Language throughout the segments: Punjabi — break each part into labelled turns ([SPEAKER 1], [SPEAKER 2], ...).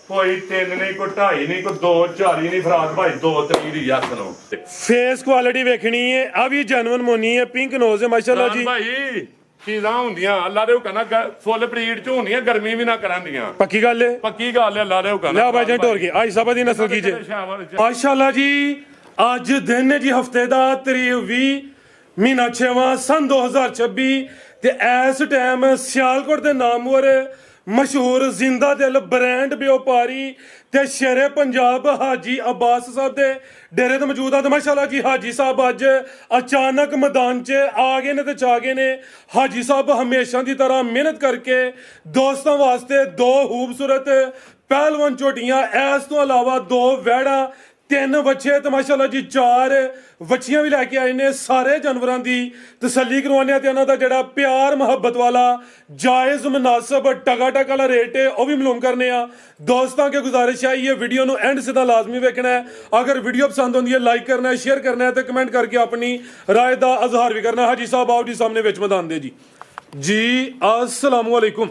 [SPEAKER 1] कोई 3 नहीं, कोई 2.5 नहीं, कोई 2 4 नहीं, फराद भाई 2 3 दी यस नो।
[SPEAKER 2] फेस क्वालिटी वेखनी है, अभी जेन्युइन मोनी है, पिंक नोज है माशाल्लाह जी।
[SPEAKER 1] भाई चीज़ां हुंदियां अल्लाह दे हुक्म नाल फुल ब्रीड च होंदियां, गर्मी भी ना करंदियां।
[SPEAKER 2] पक्की गल है,
[SPEAKER 1] पक्की गल है, अल्लाह दे हुक्म
[SPEAKER 2] ला भाईजान टोर के आज सब दी नस्ल की जे माशाल्लाह जी। आज दिन है जी हफ्ते दा तरीक 20 महीना 6वां सन 2026 ते इस टाइम सियालकोट दे नामवर मशहूर जिंदा दिल ब्रांड व्यापारी ते शेरे पंजाब हाजी अब्बास साहब दे डेरे ते मौजूद है। माशाल्लाह जी हाजी साहब अज अचानक मैदान च आ गए ने ते चा गए ने। हाजी साहब हमेशा की तरह मेहनत करके दोस्तों वास्ते 2 खूबसूरत पहलवान झोटियां, इस तो अलावा 2 वैड़ा, 3 बच्चे ते माशाल्लाह जी 4 बच्चियां भी लैके आए ने। सारे जानवरों की तसल्ली करवाने ते इन्हां दा जेहड़ा प्यार मुहब्बत वाला जायज़ मुनासिब टका वाला रेट है वह भी मालूम करने आ। दोस्तों के गुजारिश है ये वीडियो नू एंड सीधा लाजमी वेखना है। अगर वीडियो पसंद होंदी है लाइक करना है, शेयर करना है तो कमेंट करके अपनी राय का इजहार भी करना है। हाजी साहब आओ जी सामने विच मैदान दे जी अस्सलाम वालेकुम।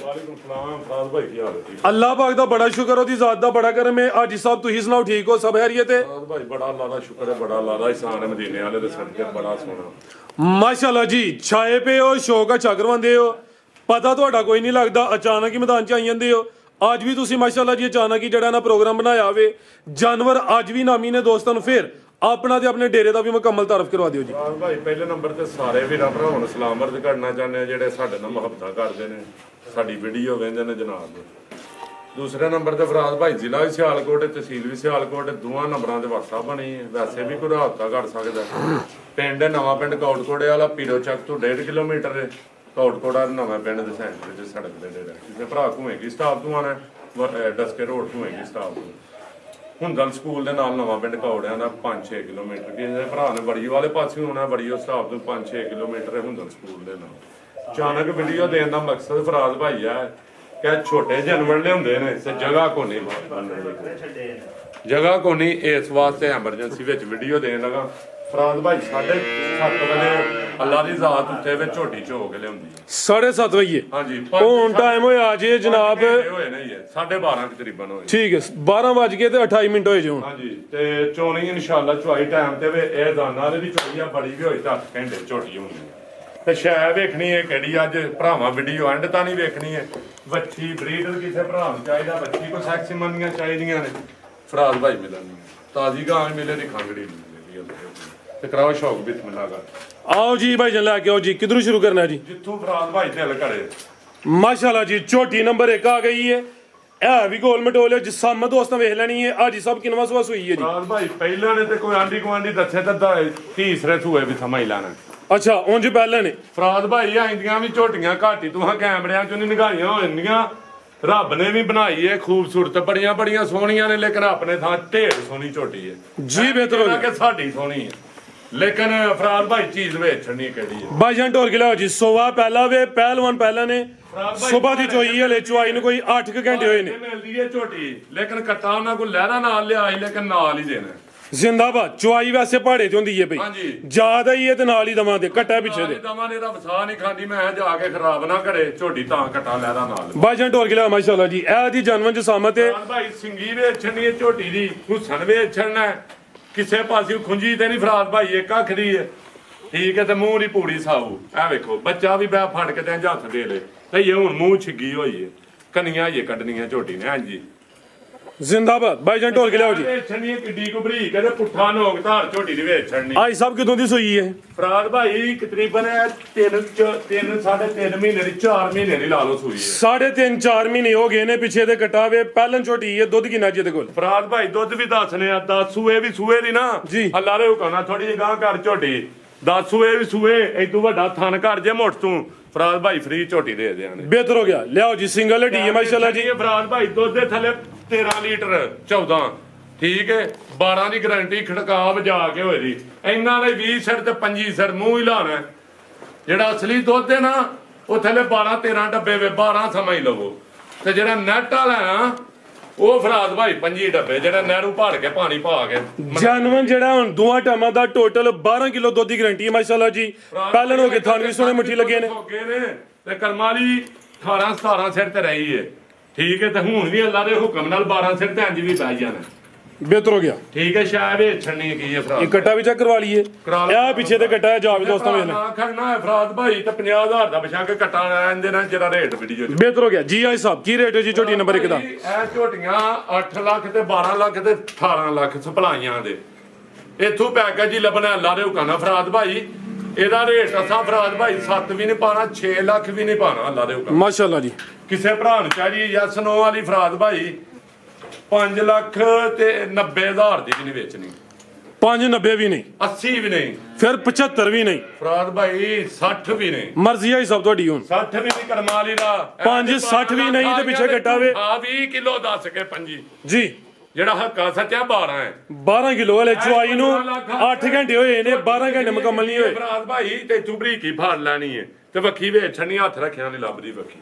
[SPEAKER 2] अल्लाह पाक दा बड़ा शुक्र, ओदी जात दा बड़ा करम है। हाजी साहब तुसीं सुनाओ, ठीक हो, सब खैरियत है?
[SPEAKER 1] भाई बड़ा अल्लाह दा शुक्र है, बड़ा अल्लाह दा एहसान है मदीने वाले दे सदके, बड़ा सोना
[SPEAKER 2] माशाल्लाह जी। छाए पे हो, शौक अच्छा करवांदे हो, पता तुहाडा कोई नहीं लगदा, अचानक ही मैदान च आई जंदे हो। अज भी तुसीं माशाल्लाह जी अचानक ही जेहड़ा ना प्रोग्राम बनाया होवे, जानवर अज भी नामी ने दोस्तों नूं फिर अपना ते अपने डेरे का भी मुकम्मल तारफ करवा दिओ जी।
[SPEAKER 1] भाई पहले नंबर ते सारे वीरां भरावां नूं सलाम अर्ज करना चाहते हैं जेहड़े साडे नाल मुहब्बतां करदे ने, साडी वीडियो वेंदे ने जनाब। दूसरे नंबर ते फराद भाई जिला भी सियालकोट, तहसील भी सियालकोट, दोवां नंबरां ते WhatsApp बनी है। वैसे भी कोई राबता कर सकदा। पिंड नवां पिंड कोटकोड़े वाला पीरो चक तो 1.5 किलोमीटर है। कोटकोड़ा नवां पिंड दे सेंटर च सड़क दे नेड़े किसे भरा घूमेगी स्टाफ तो आना डस्के रोड घूमेगी स्टाफ तो हुंदल स्कूल दे नाल नवां पिंड कौड़ियां दा 5-6 किलोमीटर। किसी भरा ने बड़ी वाले पासे होना, बड़ी स्टाफ तो 5-6 किलोमीटर है हुंदल स्कूल दे नाल। अचानक वीडियो देने का मकसद फराद भाई है कि छोटे जानवर लियाउंदे ने ते जगह को नहीं, जगह को नहीं, इस वास्ते एमरजेंसी विच वीडियो देने लगा। फराद भाई 7:30 बजे अल्लाह दी जात उत्ते वे झोटी चो के लियाउंदी
[SPEAKER 2] 7:30 बजे।
[SPEAKER 1] हां जी
[SPEAKER 2] हुन टाइम होया जे जनाब
[SPEAKER 1] होए नहीं है 12:30 तकरीबन होए।
[SPEAKER 2] ठीक है 12 बज के ते 28 मिनट होए जे हुन।
[SPEAKER 1] हां जी ते चोनी इंशाल्लाह चुआई टाइम ते वे ए दाना दे भी चोई आ बड़ी भी होई 10 घंटे झोटी होनी ते शै वेखनी है केड़ी अज भरावां वीडियो एंड ता नहीं वेखनी है। बच्ची ब्रीडर किसे भरा नूं चाहिदा, बच्ची को सैक्सी मंदियां चाहिदियां ने, फराद भाई मिलनी ताजी गां मिले दी खंगड़ी मिलदी ते कराओ शौक बिस्मिल्लाह कर।
[SPEAKER 2] आओ जी भाई जन लैके आओ जी, किधरों शुरू करना है जी?
[SPEAKER 1] जिथों फराद भाई दिल करे।
[SPEAKER 2] माशाल्लाह जी झोटी नंबर 1 आ गई है, है भी गोल मटोल है, जिसम दोस्तों वेख लेनी है। हाजी साहब किनवा सुआ सुई है जी?
[SPEAKER 1] फराद भाई पहले ने ते कोई आंडी गुआंढी दसे ते तीसरे सूए भी समझ लैना।
[SPEAKER 2] अच्छा उंज पहले ने
[SPEAKER 1] फराद भाई आइंदियां भी झोटियां घाटी तुहां कैमरियां चों नहीं निगाहियां हो जांदियां। रब ने भी बनाई है खूबसूरत, बड़ियां बड़ियां सोहणियां ने, लेकिन अपने थां ढेर सोहनी झोटी है
[SPEAKER 2] जी। बेहतर हो गया
[SPEAKER 1] कि साडी सोहनी है, लेकिन फराद भाई चीज वेचनी केड़ी है।
[SPEAKER 2] भाईजान टोर के लाओ जी। सोवा पहला वे पहलवान पहला ने सुबह दी चोई हले चुआई कोई 8 घंटे होए ने।
[SPEAKER 1] मिलदी है झोटी लेकिन कट्टा उन्हां को लहरा नाल लिया लेकिन नाल ही देना।
[SPEAKER 2] जिंदाबाद। चुआई वैसे पहाड़े ते होंदी है भाई,
[SPEAKER 1] हां जी
[SPEAKER 2] ज्यादा ही है ते नाल ही दवां दे कट्टा पीछे दे
[SPEAKER 1] दवां ने रब साह नहीं खांदी। मैं जाके खराब ना करे झोटी तां कट्टा लहरा नाल।
[SPEAKER 2] भाईजान टोर के लाओ माशाल्लाह जी। ए दी जानवर जसामत है
[SPEAKER 1] भाई सिंगी वेचनी है झोटी दी, हुसन वेचना है, किसे पासे खुंजी ते नहीं। फराद भाई एक अख दी है, ठीक है, ते मुंह दी पूरी साऊ। ए वेखो बच्चा भी बै फड़ के ते हत्थ दे ले ते ये हुन मुंह छिगी होई है, कनियां ये कड्डनियां झोटी ने। हां जी
[SPEAKER 2] जिंदाबाद। भाईजान टोर के लाओ जी।
[SPEAKER 1] वेचनी किड्डी को बरीक है, पुट्ठा नोक धार झोटी दी वेचनी।
[SPEAKER 2] आई सब कितों दी सुई है?
[SPEAKER 1] फराद भाई तकरीबन 3.5 महीने दी 4 महीने दी ला लो सुई है।
[SPEAKER 2] 3.5-4 महीने हो गए ने पिछे दे कटावे। पहलन झोटी है, दुध किन्ना जी दे कोल?
[SPEAKER 1] फराद भाई दुध भी दसने आ 10 सूए भी सूए दी ना
[SPEAKER 2] जी।
[SPEAKER 1] अल्लाह दे हुक्म नाल थोड़ी जी गां कर झोटी 10 सूए भी सूए इदू वड्डा थन कर जे मुठ तू फराद भाई फ्री झोटी दे देंगे।
[SPEAKER 2] बेहतर हो गया। लियाओ जी सिंगल हड्डी है माशाल्लाह जी।
[SPEAKER 1] फराद भाई दुध दे थले 13 लीटर 14 ठीक है, 12 की गारंटी खड़का बजा के होए दी। इन्ना ने 20 सिर ते 25 सिर मूंह ही लाना। जेड़ा असली दुध है ना वो थले 12-13 डब्बे वे 12 समझ लवो ते जेड़ा नेट वाला है ना ਉਹ ਫਰਾਦ ਭਾਈ 25 ਡੱਬੇ ਜਿਹੜਾ ਨਹਿਰੂ ਭਾੜ ਕੇ ਪਾਣੀ ਪਾ ਕੇ
[SPEAKER 2] ਜਾਨਵਰ ਜਿਹੜਾ ਹੁਣ ਦੋਵਾਂ ਟਾਈਮਾਂ ਦਾ ਟੋਟਲ 12 ਕਿਲੋ ਦੁੱਧ ਦੀ ਗਾਰੰਟੀ ਹੈ ਮਾਸ਼ਾਅੱਲਾ ਜੀ। ਪਹਿਲਣ ਹੋ ਕੇ ਥਾਨ ਵੀ ਸੋਹਣੇ ਮੁੱਠੀ ਲੱਗੇ ਨੇ
[SPEAKER 1] ਤੇ ਕਰਮਾਲੀ 18-17 ਸਿਰ ਤੇ ਰਹੀ ਏ ਠੀਕ ਹੈ ਤੇ ਹੁਣ ਵੀ ਅੱਲਾ ਦੇ ਹੁਕਮ ਨਾਲ 12 ਸਿਰ ਤੇ ਇੰਜ ਵੀ ਪੈ ਜਾਣਾ
[SPEAKER 2] ਬਿਹਤਰ ਹੋ ਗਿਆ।
[SPEAKER 1] ਠੀਕ ਹੈ ਸ਼ਾਇਦ ਇਹ ਛੱਡਣੀ ਕੀ ਹੈ ਫਰਾਦ
[SPEAKER 2] ਇਹ ਕੱਟਾ ਵੀ ਚੈੱਕ ਕਰਵਾ ਲਈਏ। ਇਹ ਪਿੱਛੇ ਤੇ ਕੱਟਾ ਹੈ ਜਾ ਵੀ ਦੋਸਤਾਂ ਵੇਖ ਲੈ।
[SPEAKER 1] ਨਾ ਖੜਨਾ ਹੈ ਫਰਾਦ ਭਾਈ ਤੇ 50000 ਦਾ ਬਸ਼ਾ ਕੇ ਕੱਟਾ ਲੈਂਦੇ ਨਾ ਜਿਹੜਾ ਰੇਟ ਵੀਡੀਓ ਚ
[SPEAKER 2] ਬਿਹਤਰ ਹੋ ਗਿਆ ਜੀ। ਆਈ ਸਾਹਿਬ ਕੀ ਰੇਟ ਹੈ ਜੀ ਝੋਟੀ ਨੰਬਰ 1 ਦਾ?
[SPEAKER 1] ਇਹ ਝੋਟੀਆਂ 8 ਲੱਖ ਤੇ 12 ਲੱਖ ਤੇ 18 ਲੱਖ ਸਪਲਾਈਆਂ ਦੇ ਇਥੋਂ ਪੈਕੇਜ ਹੀ ਲੱਭਣਾ ਅੱਲਾ ਦੇ ਹੁਕਮ ਨਾਲ ਫਰਾਦ ਭਾਈ। ਇਹਦਾ ਰੇਟ ਅਸਾਂ ਫਰਾਦ ਭਾਈ 7 ਵੀ ਨਹੀਂ ਪਾਣਾ 6 ਲੱਖ ਵੀ ਨਹੀਂ ਪਾਣਾ ਅੱਲਾ ਦੇ ਹੁਕਮ।
[SPEAKER 2] ਮਾਸ਼ਾਅੱਲਾ ਜੀ।
[SPEAKER 1] ਕਿਸੇ ਭਰਾ ਨੂੰ ਚਾਹੀਦੀ ਯਸ ਨੋ ਵਾਲੀ ਫਰਾਦ ਭਾਈ 5 ਲੱਖ ਤੇ 90,000 ਦੀ ਵੀ ਨਹੀਂ ਵੇਚਣੀ।
[SPEAKER 2] 590 ਵੀ ਨਹੀਂ,
[SPEAKER 1] 80 ਵੀ ਨਹੀਂ,
[SPEAKER 2] ਫਿਰ 75 ਵੀ ਨਹੀਂ,
[SPEAKER 1] ਫਰਾਦ ਭਾਈ 60 ਵੀ ਨਹੀਂ।
[SPEAKER 2] ਮਰਜ਼ੀ ਆਈ ਸਭ ਤੁਹਾਡੀ ਹੁਣ।
[SPEAKER 1] 60 ਵੀ ਨਹੀਂ ਕਰਮਾ ਵਾਲੀ ਦਾ
[SPEAKER 2] 5-60 ਵੀ ਨਹੀਂ ਤੇ ਪਿੱਛੇ ਕੱਟਾ ਵੇ।
[SPEAKER 1] ਆ 20 ਕਿਲੋ ਦੱਸ ਕੇ ਪੰਜੀ
[SPEAKER 2] ਜੀ
[SPEAKER 1] ਜਿਹੜਾ ਹੱਕਾ ਸੱਚਾ 12 ਹੈ
[SPEAKER 2] 12 ਕਿਲੋ ਵਾਲੇ ਚੁਆਈ ਨੂੰ 8 ਘੰਟੇ ਹੋਏ ਨੇ 12 ਘੰਟੇ ਮੁਕੰਮਲ ਨਹੀਂ ਹੋਏ।
[SPEAKER 1] ਫਰਾਦ ਭਾਈ ਤੇ ਤੂੰ ਬਰੀਕੀ ਫੜ ਲੈਣੀ ਹੈ ਤੇ ਵੱਖੀ ਵੇਚਣੀ ਹੱਥ ਰੱਖਿਆ ਨਹੀਂ ਲੱਭਦੀ ਵੱਖੀ।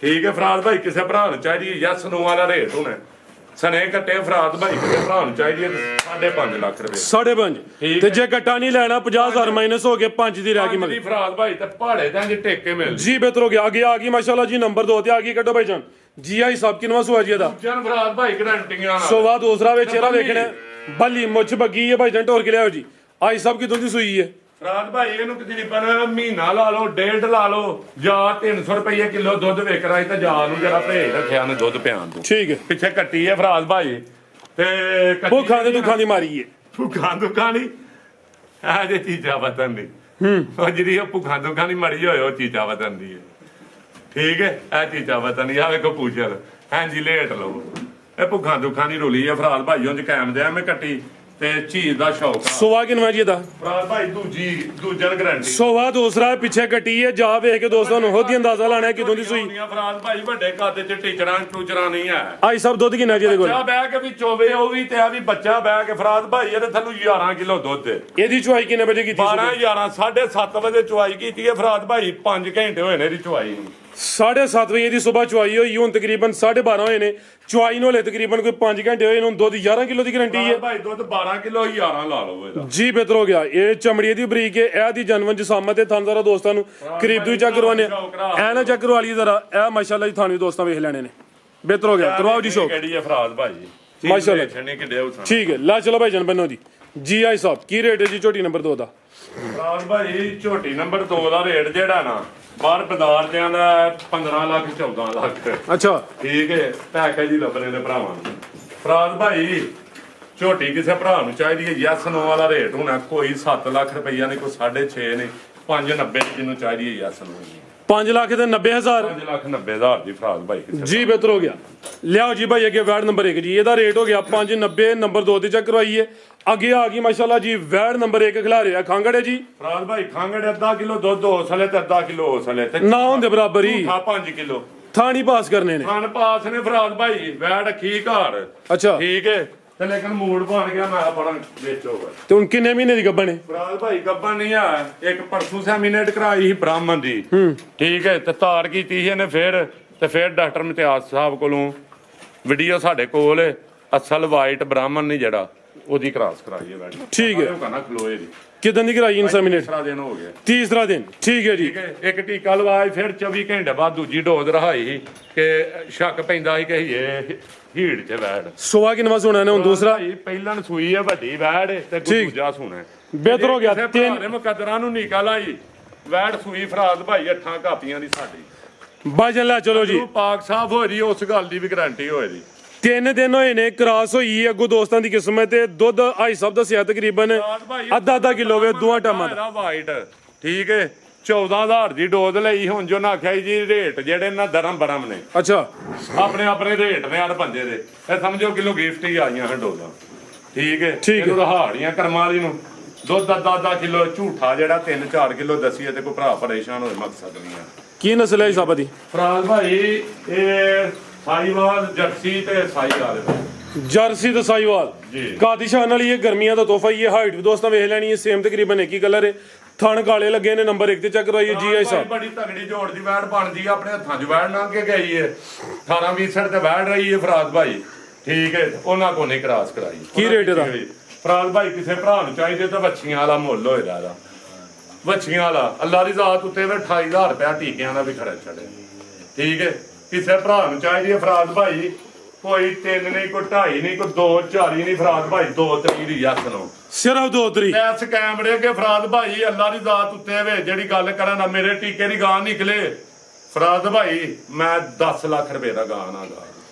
[SPEAKER 1] ਠੀਕ ਹੈ ਫਰਾਦ ਭਾਈ ਕਿਸੇ ਭਰਾ ਨੂੰ ਚਾਹੀਦੀ ਯਸ ਨੋ ਵਾਲਾ ਰੇਟ ਹੋਣਾ ਸਨੇ ਕੱਟੇ ਫਰਾਦ ਭਾਈ ਕਿਸੇ ਭਰਾ ਨੂੰ ਚਾਹੀਦੀ 5.5 ਲੱਖ ਰੁਪਏ
[SPEAKER 2] 5.5 ਤੇ ਜੇ ਕੱਟਾ ਨਹੀਂ ਲੈਣਾ 50,000 ਮਾਈਨਸ ਹੋ ਗਏ 5 ਦੀ ਰਹਿ ਗਈ
[SPEAKER 1] ਮਗਰ ਫਰਾਦ ਭਾਈ ਤੇ ਪਹਾੜੇ ਤਾਂ ਜੇ ਟੇਕੇ ਮਿਲ
[SPEAKER 2] ਜੀ। ਬਿਹਤਰ ਹੋ ਗਿਆ। ਅੱਗੇ ਆ ਗਈ ਮਾਸ਼ਾਅੱਲਾ ਜੀ ਨੰਬਰ 2 ਤੇ ਆ ਗਈ ਕੱਢੋ ਭਾਈ ਜਾਨ ਜੀ। ਆਈ ਸਾਹਿਬ ਕਿਨਵਾ ਸੁਆ ਜੀ ਇਹਦਾ?
[SPEAKER 1] ਜਨ ਫਰਾਦ ਭਾਈ ਗਰੰਟੀਆਂ ਨਾਲ
[SPEAKER 2] ਸੋਵਾ ਦੂਸਰਾ ਵਿੱਚ ਇਹਦਾ ਵੇਖਣਾ ਬੱਲੀ ਮੁੱਛ ਬੱਗੀ ਹੈ ਭਾਈ ਜਾਨ ਢੋਰ ਕੇ ਲਿਆਓ ਜੀ। ਆਈ ਸਾਹਿਬ ਕਿਦੋਂ ਦੀ ਸੂਈ ਹੈ?
[SPEAKER 1] ਫਰਾਦ ਭਾਈ ਇਹਨੂੰ ਤਕਰੀਬਨ ਮਹੀਨਾ ਲਾ ਲਓ 1.5 ਲਾ ਲਓ ਜਾਂ 300 ਰੁਪਏ ਕਿਲੋ ਦੁੱਧ ਵੇਚ ਰਾਈ ਤਾਂ ਜਾ ਨੂੰ ਜਰਾ ਭੇਜ ਰੱਖਿਆ ਨੇ ਦੁੱਧ ਪਿਆਣ ਤੋਂ।
[SPEAKER 2] ਠੀਕ ਹੈ।
[SPEAKER 1] ਪਿੱਛੇ ਕੱਟੀ ਹੈ ਫਰਾਦ ਭਾਈ ਤੇ
[SPEAKER 2] ਭੁੱਖਾਂ ਦੇ ਦੁੱਖਾਂ ਦੀ ਮਾਰੀ ਹੈ।
[SPEAKER 1] ਭੁੱਖਾਂ ਦੁੱਖਾਂ ਨਹੀਂ ਇਹ ਜੇ ਚੀਜ਼ਾਂ ਵਤਨ ਦੀ ਉਹ ਜਿਹੜੀ ਉਹ ਭੁੱਖਾਂ ਦੁੱਖਾਂ ਦੀ ਮਰੀ ਹੋਏ ਉਹ ਚੀਜ਼ਾਂ ਵਤਨ ਦੀ ਹੈ। ਠੀਕ ਹੈ ਇਹ ਚੀਜ਼ਾਂ ਵਤਨ ਦੀ ਆ ਵੇਖੋ ਪੁੱਛਲ ਹਾਂਜੀ ਲੇਟ ਲਓ ਇਹ ਭੁੱਖਾਂ ਦੁੱਖਾਂ ਦੀ ਰੋਲੀ ਹੈ ਫਰਾਦ ਭਾਈ ਉਂਝ ਕਾਇਮ ਦੇ ਮੈਂ ਕੱਟੀ ਤੇ ਝੀਲ ਦਾ ਸ਼ੌਕ
[SPEAKER 2] ਸੋਵਾ ਕਿਨਵਾ ਜੀ ਇਹਦਾ?
[SPEAKER 1] ਫਰਾਦ ਭਾਈ ਦੂਜਨ ਗਰੰਟੀ
[SPEAKER 2] ਸੋਵਾ ਦੂਸਰਾ ਪਿੱਛੇ ਕੱਟੀ ਹੈ ਜਾ ਵੇਖ ਕੇ ਦੋਸਤਾਂ ਨੂੰ ਉਹਦੀ ਅੰਦਾਜ਼ਾ ਲਾਣਾ ਕਿਦੋਂ ਦੀ ਸੂਈ।
[SPEAKER 1] ਫਰਾਦ ਭਾਈ ਵੱਡੇ ਕੱਦ ਚ ਟੀਚਰਾਂ ਟੂਚਰਾਂ ਨਹੀਂ ਹੈ।
[SPEAKER 2] ਆਈ ਸਭ ਦੁੱਧ ਕਿੰਨਾ ਜੀ ਇਹਦੇ ਕੋਲ?
[SPEAKER 1] ਬੱਚਾ ਬਹਿ ਕੇ ਵੀ ਚੋਵੇ ਉਹ ਵੀ ਤੇ ਆ ਵੀ ਬੱਚਾ ਬਹਿ ਕੇ ਫਰਾਦ ਭਾਈ ਇਹਦੇ ਥੱਲੋਂ 11 ਕਿਲੋ ਦੁੱਧ ਹੈ।
[SPEAKER 2] ਇਹਦੀ ਚੁਆਈ ਕਿੰਨੇ ਵਜੇ ਕੀਤੀ?
[SPEAKER 1] 12 11 7:30 ਵਜੇ ਚੁਆਈ ਕੀਤੀ ਹੈ ਫਰਾਦ ਭਾਈ 5 ਘੰਟੇ ਹੋਏ ਨੇ ਇਹਦੀ ਚੁਆਈ ਨੂੰ।
[SPEAKER 2] 7:30 ਵਜੇ ਦੀ ਸਵੇਰ ਚੁਆਈ ਹੋਈ ਹੁਣ ਤਕਰੀਬਨ 12:30 ਹੋਏ ਨੇ ਚੁਆਈ ਨੂੰ ਹਲੇ ਤਕਰੀਬਨ ਕੋਈ 5 ਘੰਟੇ ਹੋਏ ਨੂੰ ਦੁੱਧ 11 ਕਿਲੋ ਦੀ ਗਾਰੰਟੀ ਹੈ
[SPEAKER 1] ਭਾਈ ਦੁੱਧ 12 ਕਿਲੋ 11 ਲਾ ਲਓ ਇਹਦਾ
[SPEAKER 2] ਜੀ। ਬਿਹਤਰ ਹੋ ਗਿਆ। ਇਹ ਚਮੜੀ ਦੀ ਬਰੀਕ ਹੈ ਇਹ ਦੀ ਜਨਮ ਜਸਾਮਤ ਤੇ ਥਾਂ ਜ਼ਰਾ ਦੋਸਤਾਂ ਨੂੰ ਕਰੀਬ ਤੋਂ ਚੈੱਕ ਕਰਵਾਣੇ ਐ ਨਾ ਚੈੱਕ ਕਰਵਾ ਲਈ ਜ਼ਰਾ ਇਹ ਮਾਸ਼ਾਅੱਲਾ ਜੀ ਥਾਣੀ ਦੋਸਤਾਂ ਵੇਖ ਲੈਣੇ ਨੇ। ਬਿਹਤਰ ਹੋ ਗਿਆ ਕਰਵਾਓ ਜੀ ਸ਼ੌਕ
[SPEAKER 1] ਕਿਹੜੀ ਹੈ ਫਰਾਦ ਭਾਈ
[SPEAKER 2] ਮਾਸ਼ਾਅੱਲਾ
[SPEAKER 1] ਛੱਣੇ ਕਿੱਡੇ ਉਠਾ
[SPEAKER 2] ਠੀਕ ਹੈ। ਲਾ ਚਲੋ ਭਾਈ ਜਨ ਬੰਨੋ ਜੀ। ਜੀ ਆਈ ਸਾਹਿਬ ਕੀ ਰੇਟ ਹੈ ਜੀ ਝੋਟੀ ਨੰਬਰ 2 ਦਾ?
[SPEAKER 1] ਫਰਾਦ ਭਾਈ ਝੋਟੀ ਨੰਬਰ 2 ਦਾ ਰੇਟ ਜਿਹੜਾ ਨਾ ਬਾਹਰ ਬਾਜ਼ਾਰ ਦਿਆਂ ਦਾ 15 ਲੱਖ 14 ਲੱਖ।
[SPEAKER 2] ਅੱਛਾ
[SPEAKER 1] ਠੀਕ ਹੈ ਪੈਕੇਜ ਹੀ ਲੱਭਣੇ ਨੇ ਭਰਾਵਾਂ ਨੂੰ। ਫਰਾਦ ਭਾਈ ਝੋਟੀ ਕਿਸੇ ਭਰਾ ਨੂੰ ਚਾਹੀਦੀ ਹੈ ਯਸ ਨੋ ਵਾਲਾ ਰੇਟ ਹੋਣਾ ਕੋਈ 7 ਲੱਖ ਰੁਪਈਆ ਨਹੀਂ ਕੋਈ 6.5 ਨਹੀਂ 590 ਜਿਹਨੂੰ ਚਾਹੀਦੀ ਹੈ ਯਸ ਨੋ
[SPEAKER 2] 5 ਲੱਖ ਤੇ 90,000
[SPEAKER 1] 5,90,000 ਦੀ ਫਰਾਦ ਭਾਈ
[SPEAKER 2] ਜੀ। ਬਿਹਤਰ ਹੋ ਗਿਆ। ਲਿਆਓ ਜੀ ਭਾਈ ਅੱਗੇ ਵੈਡ ਨੰਬਰ 1 ਜੀ ਇਹਦਾ ਰੇਟ ਹੋ ਗਿਆ 590 ਨੰਬਰ 2 ਤੇ ਚੈੱਕ ਕਰਵਾਈਏ। ਅੱਗੇ ਆ ਗਈ ਮਾਸ਼ਾਅੱਲਾ ਜੀ ਵੈਡ ਨੰਬਰ 1 ਖਿਲਾ ਰਿਹਾ ਖਾਂਗੜ ਹੈ ਜੀ।
[SPEAKER 1] ਫਰਾਦ ਭਾਈ ਖਾਂਗੜ ਅੱਧਾ ਕਿਲੋ ਦੁੱਧ ਹੋ ਸਲੇ ਤੇ ਅੱਧਾ ਕਿਲੋ ਹੋ ਸਲੇ ਤੇ
[SPEAKER 2] ਨਾ ਹੁੰਦੇ ਬਰਾਬਰ ਹੀ
[SPEAKER 1] 5 ਕਿਲੋ
[SPEAKER 2] ਥਾਣੀ ਪਾਸ ਕਰਨੇ ਨੇ।
[SPEAKER 1] ਖਾਨ ਪਾਸ ਨੇ ਫਰਾਦ ਭਾਈ ਵੈਡ ਕੀ ਘਰ
[SPEAKER 2] ਅੱਛਾ
[SPEAKER 1] ਠੀਕ ਹੈ ਤੇ ਲੇਕਿਨ ਮੂਡ ਬਣ ਗਿਆ ਮੈਂ ਬੜਾ ਵੇਚੋਗਾ।
[SPEAKER 2] ਤੇ ਹੁਣ ਕਿੰਨੇ ਮਹੀਨੇ ਦੀ ਗੱਬਣ ਹੈ?
[SPEAKER 1] ਫਰਾਦ ਭਾਈ ਗੱਬਾ ਨਹੀਂ ਆ ਇੱਕ ਪਰਸੋਂ ਸੈਮੀਨੇਟ ਕਰਾਈ ਸੀ ਬ੍ਰਾਹਮਣ ਦੀ ਠੀਕ ਹੈ ਤੇ ਤਾਰ ਕੀਤੀ ਸੀ ਇਹਨੇ ਫਿਰ ਡਾਕਟਰ ਇਮਤਿਆਜ਼ ਸਾਹਿਬ ਕੋਲੋਂ ਵੀਡੀਓ ਸਾਡੇ ਕੋਲ ਅਸਲ ਵਾਈਟ ਬ੍ਰਾਹਮਣ ਨਹੀਂ ਜਿਹੜਾ ਉਹਦੀ ਕਰਾਸ ਕਰਾਈ ਹੈ ਬੈਠ
[SPEAKER 2] ਠੀਕ ਹੈ।
[SPEAKER 1] ਉਹ ਕਹਿੰਦਾ ਖਲੋਏ ਦੀ
[SPEAKER 2] ਕਿਦਾਂ ਦੀ ਕਰਾਈ ਇਨਸਾਮੀਨੇਟ?
[SPEAKER 1] ਤੀਸਰਾ ਦਿਨ ਹੋ ਗਿਆ।
[SPEAKER 2] ਤੀਸਰਾ ਦਿਨ ਠੀਕ ਹੈ ਜੀ।
[SPEAKER 1] ਠੀਕ ਹੈ ਇੱਕ ਟੀਕਾ ਲਵਾਇਆ ਫਿਰ 24 ਘੰਟੇ ਬਾਅਦ ਦੂਜੀ ਡੋਜ਼ ਰਹਾਈ ਸੀ ਕਿ ਸ਼ੱਕ ਪੈਂਦਾ ਸੀ ਕਿ ਇਹ ਹੀੜ 'ਚ ਵੈੜ
[SPEAKER 2] ਸੋਵਾ ਕਿਨਵਾ ਸੋਣਾ ਨੇ ਹੁਣ ਦੂਸਰਾ
[SPEAKER 1] ਪਹਿਲਾਂ ਸੂਈ ਹੈ ਵੱਡੀ ਵੈੜ ਤੇ ਦੂਜਾ ਸੂਣਾ
[SPEAKER 2] ਬਿਹਤਰ ਹੋ ਗਿਆ।
[SPEAKER 1] ਤਿੰਨ ਮੁਕੱਦਰਾਂ ਨੂੰ ਨਿਕਲ ਆਈ ਵੈੜ ਸੂਈ ਫਰਾਦ ਭਾਈ 8 ਕਾਪੀਆਂ ਦੀ ਸਾਡੀ
[SPEAKER 2] ਬਾਜਨ ਲੈ ਚਲੋ ਜੀ।
[SPEAKER 1] ਪਾਕ ਸਾਫ ਹੋ ਰਹੀ ਉਸ ਗੱਲ ਦੀ ਵੀ ਗਾਰੰਟੀ ਹੋਏ ਦੀ।
[SPEAKER 2] 3 ਦਿਨ ਹੋਏ ਨੇ ਕਰਾਸ ਹੋਈ ਹੈ ਅੱਗੋਂ ਦੋਸਤਾਂ ਦੀ ਕਿਸਮਤ ਤੇ ਦੁੱਧ ਆਈ ਸਭ ਦੱਸਿਆ ਤਕਰੀਬਨ ਅੱਧਾ ਕਿਲੋ ਵੇ ਦੋਹਾਂ ਟਾਮਾਂ ਦਾ
[SPEAKER 1] ਵਾਈਟ ਠੀਕ ਹੈ 14,000 ਦੀ ਡੋਜ਼ ਲਈ ਹੁਣ ਜੋ ਨਾ ਆਖਿਆ ਜੀ ਰੇਟ ਜਿਹੜੇ ਨਾ ਦਰਮ ਬਰਮ ਨੇ
[SPEAKER 2] ਅੱਛਾ
[SPEAKER 1] ਆਪਣੇ ਰੇਟ ਨੇ ਹਰ ਬੰਦੇ ਦੇ ਇਹ ਸਮਝੋ ਕਿਲੋ ਗਿਫਟ ਹੀ ਆਈਆਂ ਹਨ ਡੋਜ਼ਾਂ ਠੀਕ ਹੈ
[SPEAKER 2] ਠੀਕ ਹੈ।
[SPEAKER 1] ਰਹਾੜੀਆਂ ਕਰਮਾਂ ਵਾਲੀ ਨੂੰ ਦੁੱਧ ਅੱਧਾ ਕਿਲੋ ਝੂਠਾ ਜਿਹੜਾ 3-4 ਕਿਲੋ ਦਸੀਏ ਤੇ ਕੋਈ ਭਰਾ ਪਰੇਸ਼ਾਨ ਹੋਏ ਮਕਸਦ ਨਹੀਂ ਆ।
[SPEAKER 2] ਕੀ ਨਸਲ ਹੈ ਸਾਬਾ ਦੀ?
[SPEAKER 1] ਫਰਾਜ਼ ਭਾਈ ਇਹ ਸਾਈਵਾਲ ਜਰਸੀ ਤੇ ਸਾਈਵਾਲ
[SPEAKER 2] ਜਰਸੀ ਤੇ ਸਾਈਵਾਲ
[SPEAKER 1] ਜੀ
[SPEAKER 2] ਕਾਦੀਸ਼ਾਨ ਵਾਲੀ ਇਹ ਗਰਮੀਆਂ ਦਾ ਤੋਹਫਾ ਇਹ ਹਾਈਟ ਵੀ ਦੋਸਤਾਂ ਵੇਖ ਲੈਣੀ ਹੈ ਸੇਮ ਤਕਰੀਬਨ ਇੱਕ ਹੀ ਕਲਰ ਹੈ ਥਣ ਕਾਲੇ ਲੱਗੇ ਨੇ ਨੰਬਰ 1 ਤੇ ਚੈੱਕ ਕਰਵਾਈਏ ਜੀ ਆਈ ਸਾਹਿਬ।
[SPEAKER 1] ਬੜੀ ਤਗੜੀ ਜੋੜ ਦੀ ਵੈੜ ਬਣਦੀ ਆ ਆਪਣੇ ਹੱਥਾਂ 'ਚ ਵੈੜ ਲੰਘ ਕੇ ਗਈ ਹੈ 18-20 ਸੜ ਤੇ ਵੈੜ ਰਹੀ ਹੈ ਫਰਾਜ਼ ਭਾਈ ਠੀਕ ਹੈ ਉਹਨਾਂ ਕੋ ਨਹੀਂ ਕਰਾਸ ਕਰਾਈ।
[SPEAKER 2] ਕੀ ਰੇਟ ਇਹਦਾ?
[SPEAKER 1] ਫਰਾਜ਼ ਭਾਈ ਕਿਸੇ ਭਰਾ ਨੂੰ ਚਾਹੀਦੇ ਤਾਂ ਵੱਛੀਆਂ ਵਾਲਾ ਮੁੱਲ ਹੋਏਗਾ ਇਹਦਾ ਵੱਛੀਆਂ ਵਾਲਾ ਅੱਲਾ ਦੀ ਜ਼ਾਤ ਉੱਤੇ ਵੀ 28,000 ਰੁਪਇਆ ਟੀਕਿਆਂ ਦਾ ਵੀ ਖਰਚ ਛੱਡੇ ਠੀਕ ਹੈ ਕਿਸੇ ਭਰਾ ਨੂੰ ਚਾਹੀਦੀ ਹੈ ਫਰਾਦ ਭਾਈ, ਕੋਈ 3 ਨਹੀਂ, ਕੋਈ 2.5 ਨਹੀਂ, ਕੋਈ 2 4 ਨਹੀਂ, ਫਰਾਦ ਭਾਈ 2 ਤਰੀਕ ਦੀ ਯਸ ਨੂੰ
[SPEAKER 2] ਸਿਰਫ 2 ਤਰੀਕ।
[SPEAKER 1] ਇਸ ਕੈਮਰੇ ਕੇ ਫਰਾਦ ਭਾਈ ਅੱਲਾ ਦੀ ਜ਼ਾਤ ਉੱਤੇ ਵੇ ਜਿਹੜੀ ਗੱਲ ਕਰਾਂ ਨਾ, ਮੇਰੇ ਟੀਕੇ ਦੀ ਗਾਂ ਨਿਕਲੇ ਫਰਾਦ ਭਾਈ, ਮੈਂ 10 ਲੱਖ ਰੁਪਏ ਦਾ ਗਾਂ ਨਾ ਗਾ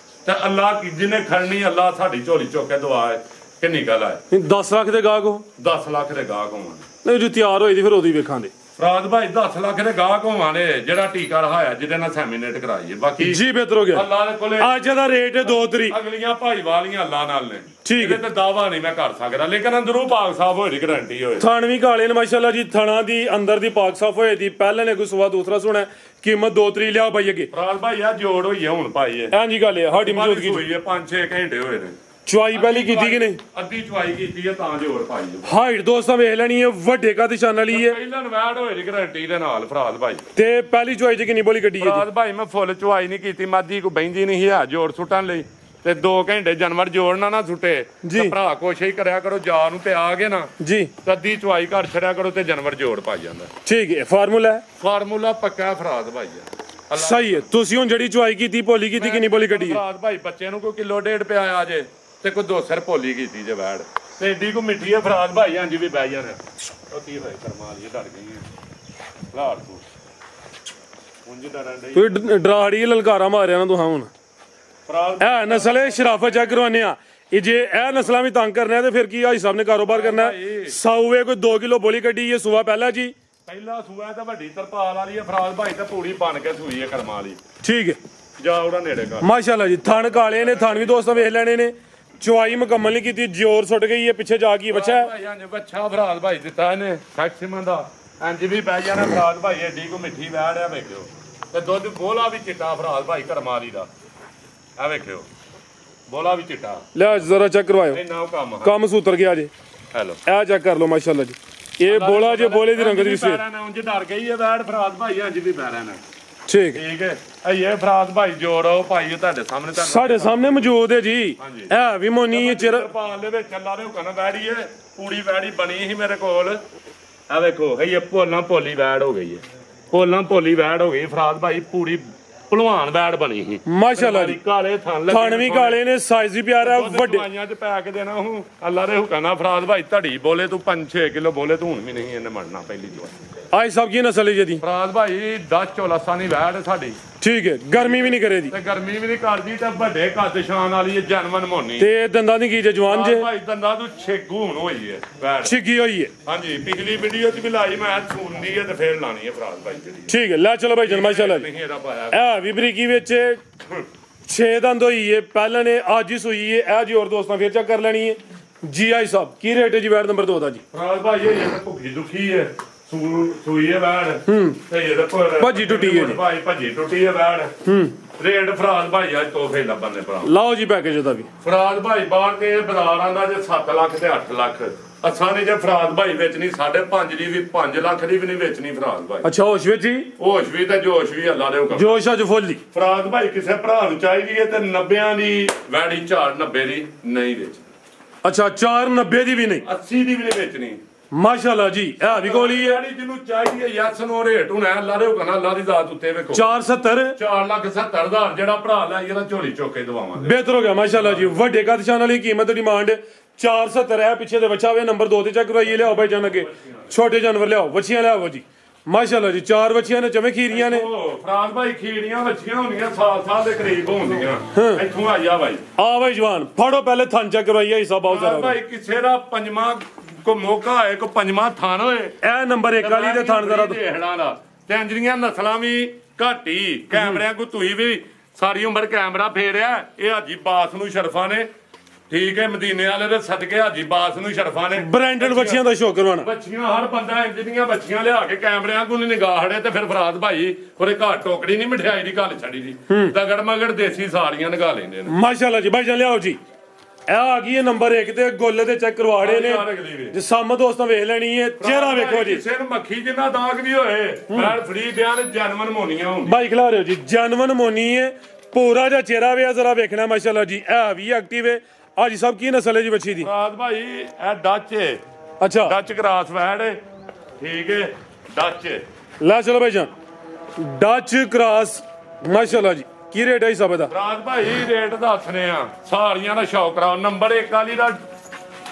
[SPEAKER 1] ਤੇ ਅੱਲਾ ਜਿਹਨੇ ਖੜਨੀ, ਅੱਲਾ ਸਾਡੀ ਝੋਲੀ ਚੁੱਕ ਕੇ ਦੁਆ ਹੈ ਕਿ ਨਿਕਲ ਆਏ।
[SPEAKER 2] 10 ਲੱਖ ਦੇ ਗਾਹਕ ਹੋ?
[SPEAKER 1] 10 ਲੱਖ ਦੇ ਗਾਹਕ ਹੋਣ
[SPEAKER 2] ਨਹੀਂ ਜੋ ਤਿਆਰ ਹੋਈ ਦੀ ਫਿਰ ਉਹਦੀ ਵੇਖਾਂਗੇ।
[SPEAKER 1] ਫਰਾਦ ਭਾਈ 10 ਲੱਖ ਦੇ ਗਾਹਕ ਹੋਵਾਂ ਨੇ, ਜਿਹੜਾ ਟੀਕਾ ਰਹਾਇਆ ਜਿਹਦੇ ਨਾਲ ਸੈਮੀਨੇਟ ਕਰਾਈਏ। ਬਾਕੀ
[SPEAKER 2] ਜੀ ਬਿਹਤਰ ਹੋ ਗਿਆ।
[SPEAKER 1] ਅੱਲਾ ਦੇ ਕੋਲੇ
[SPEAKER 2] ਅੱਜ ਦਾ ਰੇਟ 2 ਤਰੀਕ।
[SPEAKER 1] ਅਗਲੀਆਂ ਭਾਈ ਵਾਲੀਆਂ ਅੱਲਾ ਨਾਲ ਨੇ,
[SPEAKER 2] ਠੀਕ ਹੈ।
[SPEAKER 1] ਇਹਦੇ ਤੇ ਦਾਵਾ ਨਹੀਂ ਮੈਂ ਕਰ ਸਕਦਾ, ਲੇਕਿਨ ਅੰਦਰੋਂ ਪਾਕ ਸਾਫ ਹੋਏ ਦੀ ਗਾਰੰਟੀ ਹੋਏ।
[SPEAKER 2] ਥਣ ਵੀ ਕਾਲੇ ਨੇ ਮਾਸ਼ਾਅੱਲਾ ਜੀ, ਥਣਾ ਦੀ ਅੰਦਰ ਦੀ ਪਾਕ ਸਾਫ ਹੋਏ ਦੀ। ਪਹਿਲੇ ਨੇ ਕੋਈ ਸਵਾ ਦੂਸਰਾ ਸੁਣਾ, ਕੀਮਤ 2 ਤਰੀਕ ਲਿਆ ਭਾਈ ਅੱਗੇ।
[SPEAKER 1] ਫਰਾਦ ਭਾਈ ਆ ਜੋੜ ਹੋਈ ਹੈ ਹੁਣ ਭਾਈ ਇਹ
[SPEAKER 2] ਐਂ ਗੱਲ ਹੈ ਸਾਡੀ ਮੌਜੂਦਗੀ
[SPEAKER 1] ਹੋਈ ਹੈ, 5-6 ਘੰਟੇ ਹੋਏ ਨੇ।
[SPEAKER 2] ਚੁਆਈ ਪਹਿਲੀ ਕੀਤੀ ਕਿ ਨਹੀਂ?
[SPEAKER 1] ਅੱਧੀ ਚੁਆਈ ਕੀਤੀ ਹੈ ਤਾਂ ਜੋੜ ਪਾਈ ਹੈ।
[SPEAKER 2] ਹਾਈਟ ਦੋਸਤਾਂ ਵੇਖ ਲੈਣੀ ਹੈ, ਵੱਡੇ ਕੱਦ ਨਿਸ਼ਾਨ ਵਾਲੀ ਹੈ।
[SPEAKER 1] ਪਹਿਲਾਂ ਨਵੈੜ ਹੋਏ ਦੀ ਗਾਰੰਟੀ ਦੇ ਨਾਲ ਫਰਾਦ ਭਾਈ।
[SPEAKER 2] ਤੇ ਪਹਿਲੀ ਚੁਆਈ ਚ ਕਿੰਨੀ ਬੋਲੀ ਕੱਢੀ ਹੈ
[SPEAKER 1] ਫਰਾਦ ਭਾਈ ਮੈਂ ਫੁੱਲ ਚੁਆਈ ਨਹੀਂ ਕੀਤੀ, ਮਾਦੀ ਕੋ ਬੈਂਦੀ ਨਹੀਂ ਹੈ ਜੋੜ ਸੁੱਟਣ ਲਈ, ਤੇ 2 ਘੰਟੇ ਜਾਨਵਰ ਜੋੜਨਾ ਨਾ ਸੁੱਟੇ ਤੇ ਭਰਾ ਕੋਸ਼ਿਸ਼ ਕਰਿਆ ਕਰੋ, ਜਾ ਨੂੰ ਤੇ ਆ ਗਏ ਨਾ
[SPEAKER 2] ਜੀ
[SPEAKER 1] ਤੇ ਅੱਧੀ ਚੁਆਈ ਕਰ ਛੜਿਆ ਕਰੋ ਤੇ ਜਾਨਵਰ ਜੋੜ ਪਾਈ ਜਾਂਦਾ।
[SPEAKER 2] ਠੀਕ ਹੈ,
[SPEAKER 1] ਫਾਰਮੂਲਾ ਪੱਕਾ ਫਰਾਦ ਭਾਈ ਆ।
[SPEAKER 2] ਸਹੀ ਹੈ। ਤੁਸੀਂ ਹੁਣ ਜਿਹੜੀ ਚੁਆਈ ਕੀਤੀ ਭੋਲੀ ਕੀਤੀ ਕਿੰਨੀ ਬੋਲੀ ਕੱਢੀ ਹੈ?
[SPEAKER 1] ਫਰਾਦ ਭਾਈ ਬੱਚੇ ਨੂੰ ਕੋਈ ਕਿਲੋ 1.5 ਪਿਆ ਆ ਜੇ ਤੇ ਕੋਈ 2 ਸਿਰ ਭੋਲੀ ਕੀਤੀ ਜੇ ਵੈੜ, ਤੇ ਏਡੀ ਕੋ ਮਿੱਠੀ ਹੈ ਫਰਾਦ ਭਾਈ। ਹਾਂਜੀ ਵੀ ਬਹਿ ਜਾਣ ਉਹ ਕੀ ਹੋਏ ਕਰਮਾ ਲਈ ਡਰ ਗਈ ਹੈ ਲਾੜ ਤੂੰ ਉਂਝ ਡਰਨ ਡਈ
[SPEAKER 2] ਕੋਈ ਡਰਾੜੀ ਲਲਕਾਰਾ ਮਾਰਿਆ ਨਾ ਤੂੰ ਹੁਣ।
[SPEAKER 1] ਫਰਾਦ
[SPEAKER 2] ਇਹ ਨਸਲ ਹੈ ਸ਼ਰਾਫਤ ਚੈੱਕ ਕਰਵਾਨੇ ਆ। ਇਹ ਜੇ ਇਹ ਨਸਲਾਂ ਵੀ ਤੰਗ ਕਰਨਾ ਹੈ ਤੇ ਫਿਰ ਕੀ ਹਾਈ ਸਾਹਿਬ ਨੇ ਕਾਰੋਬਾਰ ਕਰਨਾ ਹੈ। ਸਾਊਏ ਕੋਈ 2 ਕਿਲੋ ਬੋਲੀ ਕੱਢੀ ਹੈ ਸੁਬਾ ਪਹਿਲਾਂ ਜੀ।
[SPEAKER 1] ਪਹਿਲਾ ਸੂਆ ਤਾਂ ਵੱਡੀ ਤਰਪਾਲ ਵਾਲੀ ਹੈ ਫਰਾਦ ਭਾਈ, ਤੇ ਪੂੜੀ ਬਣ ਕੇ ਸੂਈ ਹੈ ਕਰਮਾ ਵਾਲੀ।
[SPEAKER 2] ਠੀਕ ਹੈ,
[SPEAKER 1] ਜਾ ਉਹਦਾ ਨੇੜੇ ਕਰ
[SPEAKER 2] ਮਾਸ਼ਾਅੱਲਾ ਜੀ। ਥਣ ਕਾਲੇ ਨੇ, ਥਣ ਵੀ ਦੋਸਤਾਂ ਵੇਖ ਲੈਣੇ ਨੇ। ਚੁਆਈ ਮੁਕੰਮਲ ਨਹੀਂ ਕੀਤੀ, ਜ਼ੋਰ ਸੁੱਟ ਗਈ ਹੈ, ਪਿੱਛੇ ਜਾ ਕੇ ਬੱਚਾ
[SPEAKER 1] ਭਾਈ। ਹਾਂਜੀ ਬੱਚਾ ਫਰਾਦ ਭਾਈ ਦਿੱਤਾ ਇਹਨੇ ਮੈਕਸਿਮਮ ਦਾ। ਇੰਜ ਵੀ ਪੈ ਜਾਣਾ ਫਰਾਦ ਭਾਈ, ਏਡੀ ਕੋ ਮਿੱਠੀ ਵੈੜ ਆ ਵੇਖਿਓ, ਤੇ ਦੁੱਧ ਬੋਲਾ ਵੀ ਚਿੱਟਾ ਫਰਾਦ ਭਾਈ ਕਰਮਾਲੀ ਦਾ। ਆ ਵੇਖਿਓ ਬੋਲਾ ਵੀ ਚਿੱਟਾ।
[SPEAKER 2] ਲੈ ਜ਼ਰਾ ਚੈੱਕ ਕਰਵਾਇਓ,
[SPEAKER 1] ਇੰਨਾ ਕੰਮ
[SPEAKER 2] ਕੰਮ ਸੂਤਰ ਗਿਆ ਜੇ।
[SPEAKER 1] ਹੈਲੋ
[SPEAKER 2] ਇਹ ਚੈੱਕ ਕਰ ਲਓ ਮਾਸ਼ਾਅੱਲਾ ਜੀ। ਇਹ ਬੋਲਾ ਜੇ ਬੋਲੇ ਦੀ ਰੰਗਤ ਵੀ ਸਵੇਰ।
[SPEAKER 1] ਪੈਰਾਂ ਨਾਲ ਉਂਝ ਡਰ ਗਈ ਹੈ ਵੈੜ ਫਰਾਦ ਭਾਈ, ਅੱਜ ਵੀ ਪੈਰਾਂ ਨਾਲ।
[SPEAKER 2] ਠੀਕ
[SPEAKER 1] ਠੀਕ ਹੈ। ਇਹ ਫਰਾਦ ਭਾਈ ਜੋੜੋ ਭਾਈ, ਤੁਹਾਡੇ ਸਾਹਮਣੇ
[SPEAKER 2] ਸਾਡੇ ਸਾਹਮਣੇ ਮੌਜੂਦ ਹੈ ਜੀ। ਇਹ ਵੀ ਮੋਨੀ ਚਿਰ
[SPEAKER 1] ਪਾਲ ਦੇ ਵਿੱਚ ਅੱਲਾ ਦੇ ਹੁਕਮ ਵੈੜੀ ਹੈ, ਪੂਰੀ ਵੈੜੀ ਬਣੀ ਸੀ ਮੇਰੇ ਕੋਲ। ਆ ਵੇਖੋ ਇਹ ਭੋਲਾਂ ਭੋਲੀ ਵੈੜ ਹੋ ਗਈ ਹੈ, ਭੋਲਾਂ ਭੋਲੀ ਵੈੜ ਹੋ ਗਈ ਫਰਾਦ ਭਾਈ, ਪੂਰੀ ਭਲਵਾਨ ਵੈੜ ਬਣੀ ਸੀ
[SPEAKER 2] ਮਾਸ਼ਾਅੱਲਾ ਜੀ।
[SPEAKER 1] ਕਾਲੇ
[SPEAKER 2] ਥਣ ਵੀ ਕਾਲੇ ਨੇ, ਸਾਈਜ਼ ਵੀ ਪਿਆਰਾ, ਵੱਡੇ
[SPEAKER 1] ਦਵਾਈਆਂ ਚ ਪੈ ਕੇ ਦੇਣਾ ਹੁਣ ਅੱਲਾ ਦੇ ਹੁਕਮ ਨਾਲ ਫਰਾਦ ਭਾਈ। ਧੜੀ ਬੋਲੇ ਤੂੰ 5-6 ਕਿਲੋ ਬੋਲੇ ਤੂੰ ਹੁਣ ਵੀ ਨਹੀਂ ਇਹਨੇ ਮੜਨਾ ਪਹਿਲੀ ਚੋਂ।
[SPEAKER 2] ਆਈ ਸਭ ਕੀ ਨਸਲ ਹੈ ਜੀ?
[SPEAKER 1] ਫਰਾਦ ਭਾਈ 10 ਚੋਲਾਸਾਂ ਦੀ ਵੈੜ ਹੈ ਸਾਡੀ।
[SPEAKER 2] ਠੀਕ ਹੈ, ਗਰਮੀ ਵੀ ਨਹੀਂ ਕਰੇ ਦੀ
[SPEAKER 1] ਤੇ ਗਰਮੀ ਵੀ ਨਹੀਂ ਕਰਦੀ, ਤੇ ਵੱਡੇ ਕੱਦ ਸ਼ਾਨ ਵਾਲੀ ਹੈ, ਜਨਮਨ ਮੋਨੀ।
[SPEAKER 2] ਤੇ ਦੰਦਾਂ ਦੀ ਕੀ ਜੇ ਜਵਾਨ ਜੇ?
[SPEAKER 1] ਭਾਈ ਦੰਦਾਂ ਤੋਂ ਛੇਗੂ ਹੁਣ ਹੋਈ ਹੈ ਵੈੜ,
[SPEAKER 2] ਛਿੱਗੀ ਹੋਈ ਹੈ।
[SPEAKER 1] ਹਾਂਜੀ ਪਿਛਲੀ ਵੀਡੀਓ ਚ ਵੀ ਲਾਈ ਮੈਂ, ਸੁਣਦੀ ਹੈ ਤੇ ਫੇਰ ਲਾਣੀ ਹੈ ਫਰਾਦ ਭਾਈ ਜਿਹੜੀ।
[SPEAKER 2] ਠੀਕ ਹੈ, ਲੈ ਚਲੋ ਭਾਈ ਜਨ ਮਾਸ਼ਾਅੱਲਾ ਜੀ।
[SPEAKER 1] ਨਹੀਂ ਇਹਦਾ ਪਾਇਆ
[SPEAKER 2] ਇਹ ਵੀ ਬਰੀਕੀ ਵਿੱਚ 6 ਦੰਦ ਹੋਈ ਹੈ, ਪਹਿਲਾਂ ਨੇ ਅੱਜ ਹੀ ਸੂਈ ਹੈ। ਇਹ ਜੀ ਹੋਰ ਦੋਸਤਾਂ ਫੇਰ ਚੈੱਕ ਕਰ ਲੈਣੀ ਹੈ ਜੀ। ਆਈ ਸਾਹਿਬ ਕੀ ਰੇਟ ਹੈ ਜੀ ਵੈੜ ਨੰਬਰ 2 ਦਾ ਜੀ?
[SPEAKER 1] ਫਰਾਦ ਭਾਈ ਇਹ ਤਾਂ ਭੁੱਖੀ ਦੁਖੀ ਹੈ, ਸੂਈ ਹੈ ਵੈੜ ਤੇ ਇਹਦੇ ਪਰ
[SPEAKER 2] ਭੱਜੀ ਟੁੱਟੀ ਹੈ ਜੀ
[SPEAKER 1] ਭਾਈ, ਭੱਜੀ ਟੁੱਟੀ ਹੈ ਵੈੜ। ਰੇਟ ਫਰਾਦ ਭਾਈ ਅੱਜ ਤੋਹਫੇ ਲੱਭਣ ਨੇ ਭਰਾ।
[SPEAKER 2] ਲਾਓ ਜੀ ਪੈਕੇਜ ਉਹਦਾ ਵੀ।
[SPEAKER 1] ਫਰਾਦ ਭਾਈ ਬਾਹਰ ਦੇ ਬਾਜ਼ਾਰਾਂ ਦਾ ਜੇ 7 ਲੱਖ ਤੇ 8 ਲੱਖ, ਅਸਾਂ ਨੇ ਜੇ ਫਰਾਦ ਭਾਈ ਵੇਚਣੀ 5.5 ਦੀ ਵੀ 5 ਲੱਖ ਦੀ ਵੀ ਨਹੀਂ ਵੇਚਣੀ ਫਰਾਦ ਭਾਈ।
[SPEAKER 2] ਅੱਛਾ ਹੋਸ਼ ਵਿੱਚ ਜੀ?
[SPEAKER 1] ਹੋਸ਼ ਵੀ ਤੇ ਜੋਸ਼ ਵੀ ਅੱਲਾ ਦੇ ਹੁਕਮ।
[SPEAKER 2] ਜੋਸ਼ ਅੱਜ ਫੁੱਲੀ
[SPEAKER 1] ਫਰਾਦ ਭਾਈ ਕਿਸੇ ਭਰਾ ਨੂੰ ਚਾਹੀਦੀ ਹੈ ਤੇ 90 ਦੀ ਵੈੜੀ ਝਾੜ 90 ਦੀ ਨਹੀਂ ਵੇਚ।
[SPEAKER 2] ਅੱਛਾ 490 ਦੀ ਵੀ ਨਹੀਂ,
[SPEAKER 1] 80 ਦੀ ਵੀ ਨਹੀਂ ਵੇਚਣੀ
[SPEAKER 2] ਮਾਸ਼ਾਅੱਲਾ ਜੀ। ਇਹ ਵੀ ਗੋਲੀ ਹੈ
[SPEAKER 1] ਜਿਹੜੀ ਜਿਹਨੂੰ ਚਾਹੀਦੀ ਹੈ ਯਸ ਨੋ ਰੇਟ ਹੁਣ ਅੱਲਾ ਦੇ ਹੁਕਮ ਅੱਲਾ ਦੀ ਜ਼ਾਤ ਉੱਤੇ ਵੇਖੋ।
[SPEAKER 2] 470
[SPEAKER 1] 4,70,000 ਜਿਹੜਾ ਭਰਾ ਲੈ ਇਹਦਾ ਝੋਲੀ ਚੁੱਕ ਕੇ ਦਵਾਵਾਂਗੇ।
[SPEAKER 2] ਬਿਹਤਰ ਹੋ ਗਿਆ ਮਾਸ਼ਾਅੱਲਾ ਜੀ। ਵੱਡੇ ਕੱਦ ਸ਼ਾਨ ਵਾਲੀ ਕੀਮਤ ਡਿਮਾਂਡ 470 ਹੈ। ਪਿੱਛੇ ਦੇ ਬੱਚਾ ਵੇ ਨੰਬਰ 2 ਤੇ ਚੈੱਕ ਕਰਵਾਈਏ। ਲਿਆਓ ਭਾਈ ਜਾਨ ਅੱਗੇ ਛੋਟੇ ਜਾਨਵਰ ਲਿਆਓ, ਵੱਛੀਆਂ ਲਿਆਓ ਜੀ ਮਾਸ਼ਾਅੱਲਾ ਜੀ। 4 ਵੱਛੀਆਂ ਨੇ, ਚਵੇਂ ਖੀਰੀਆਂ ਨੇ।
[SPEAKER 1] ਫਰਾਦ ਭਾਈ ਖੀਰੀਆਂ ਵੱਛੀਆਂ ਹੁੰਦੀਆਂ ਸਾਲ ਦੇ ਕਰੀਬ ਹੁੰਦੀਆਂ। ਇੱਥੋਂ ਆ ਜਾ ਭਾਈ,
[SPEAKER 2] ਆ ਭਾਈ ਜਵਾਨ ਫੜੋ ਪਹਿਲੇ ਥਣ ਚੈੱਕ ਕਰਵਾਈਏ ਹਿਸਾਬ ਬਹੁਤ
[SPEAKER 1] ਫਰਾਦ
[SPEAKER 2] ਜ਼ਰਾ।
[SPEAKER 1] ਭਾਈ ਕਿਸੇ ਦਾ ਪੰਜਵਾਂ ਕੋ ਮੌਕਾ ਹੋਏ, ਕੋ ਪੰਜਵਾਂ ਥਾਨ ਹੋਏ,
[SPEAKER 2] ਇਹ ਨੰਬਰ 1 ਵਾਲੀ ਦੇ ਥਣ ਜ਼ਰਾ
[SPEAKER 1] ਢੇੜਾਂ ਦਾ ਤੇ ਅੰਜਰੀਆਂ ਨਸਲਾਂ ਵੀ ਘੱਟ ਹੀ। ਕੈਮਰਿਆਂ ਕੋ ਤੁਸੀਂ ਵੀ ਸਾਰੀ ਉਮਰ ਕੈਮਰਾ ਫੇਰਿਆ। ਇਹ ਹਾਜੀ ਬਾਸ ਨੂੰ ਸ਼ਰਫਾ ਨੇ, ਠੀਕ ਹੈ, ਮਦੀਨੇ ਵਾਲੇ ਦੇ ਸਦਕੇ ਹਾਜੀ ਬਾਸ ਨੂੰ ਸ਼ਰਫਾ ਨੇ।
[SPEAKER 2] ਬ੍ਰਾਂਡਡ ਬੱਚਿਆਂ ਦਾ ਸ਼ੌਕ ਕਰਵਾਣਾ।
[SPEAKER 1] ਬੱਚੀਆਂ ਹਰ ਬੰਦਾ ਇੰਜ ਦੀਆਂ ਬੱਚੀਆਂ ਲਿਆ ਕੇ ਕੈਮਰਿਆਂ ਕੋਲ ਨਿਗਾਹ ਹੜੇ ਤੇ ਫਿਰ ਫਰਾਦ ਭਾਈ ਉਹਦੇ ਘਰ ਟੋਕੜੀ ਨਹੀਂ ਮਠਿਆਈ ਦੀ ਗੱਲ ਛੱਡੀ ਦੀ, ਦਗੜ ਮਗੜ ਦੇਸੀ ਸਾਰੀਆਂ ਨਿਗਾਹ ਲੈਂਦੇ ਨੇ
[SPEAKER 2] ਮਾਸ਼ਾਅੱਲਾ ਜੀ। ਭਾਈ ਜਾਨ ਲਿਆਓ ਜੀ। ਇਹ ਆ ਗਈ ਹੈ ਨੰਬਰ 1 ਤੇ ਗੁੱਲ ਦੇ ਚੈੱਕ ਕਰਵਾੜੇ ਨੇ ਜੇ ਸਾਹਮਣੇ ਦੋਸਤਾਂ ਵੇਖ ਲੈਣੀ ਹੈ। ਚਿਹਰਾ ਵੇਖੋ ਜੀ,
[SPEAKER 1] ਕਿਸੇ ਨੂੰ ਮੱਖੀ ਜਿੰਨਾ ਦਾਗ ਵੀ ਹੋਏ ਮੈਂ ਫਰੀ ਬਿਆਨ ਜਨਮਨ ਮੋਨੀਆਂ ਹੁੰਦੀ।
[SPEAKER 2] ਭਾਈ ਖਿਲਾ ਰਹੇ ਹੋ ਜੀ, ਜਨਮਨ ਮੋਨੀ ਹੈ। ਪੂਰਾ ਜਿਹਾ ਚਿਹਰਾ ਵੀ ਆ, ਜ਼ਰਾ ਵੇਖਣਾ ਮਾਸ਼ਾਅੱਲਾ ਜੀ। ਇਹ ਵੀ ਐਕਟਿਵ ਹੈ। ਅੱਜ ਸਭ ਕੀ ਨਸਲ ਹੈ ਜੀ ਬੱਚੀ ਦੀ?
[SPEAKER 1] ਫਰਾਦ ਭਾਈ ਇਹ ਡੱਚ ਹੈ।
[SPEAKER 2] ਅੱਛਾ
[SPEAKER 1] ਡੱਚ ਕਰਾਸ ਵੈੜ ਹੈ, ਠੀਕ ਹੈ, ਡੱਚ।
[SPEAKER 2] ਲੈ ਚਲੋ ਭਾਈ ਜਾਨ, ਡੱਚ ਕ੍ਰਾਸ ਮਾਸ਼ਾਅੱਲਾ ਜੀ। ਕੀ ਰੇਟ ਹੈ ਜੀ ਸਭ ਦਾ?
[SPEAKER 1] ਫਰਾਦ ਭਾਈ ਰੇਟ ਦੱਸਨੇ ਆ ਸਾਰੀਆਂ ਦਾ ਸ਼ੌਕ ਕਰਾਓ। ਨੰਬਰ 1 ਵਾਲੀ ਦਾ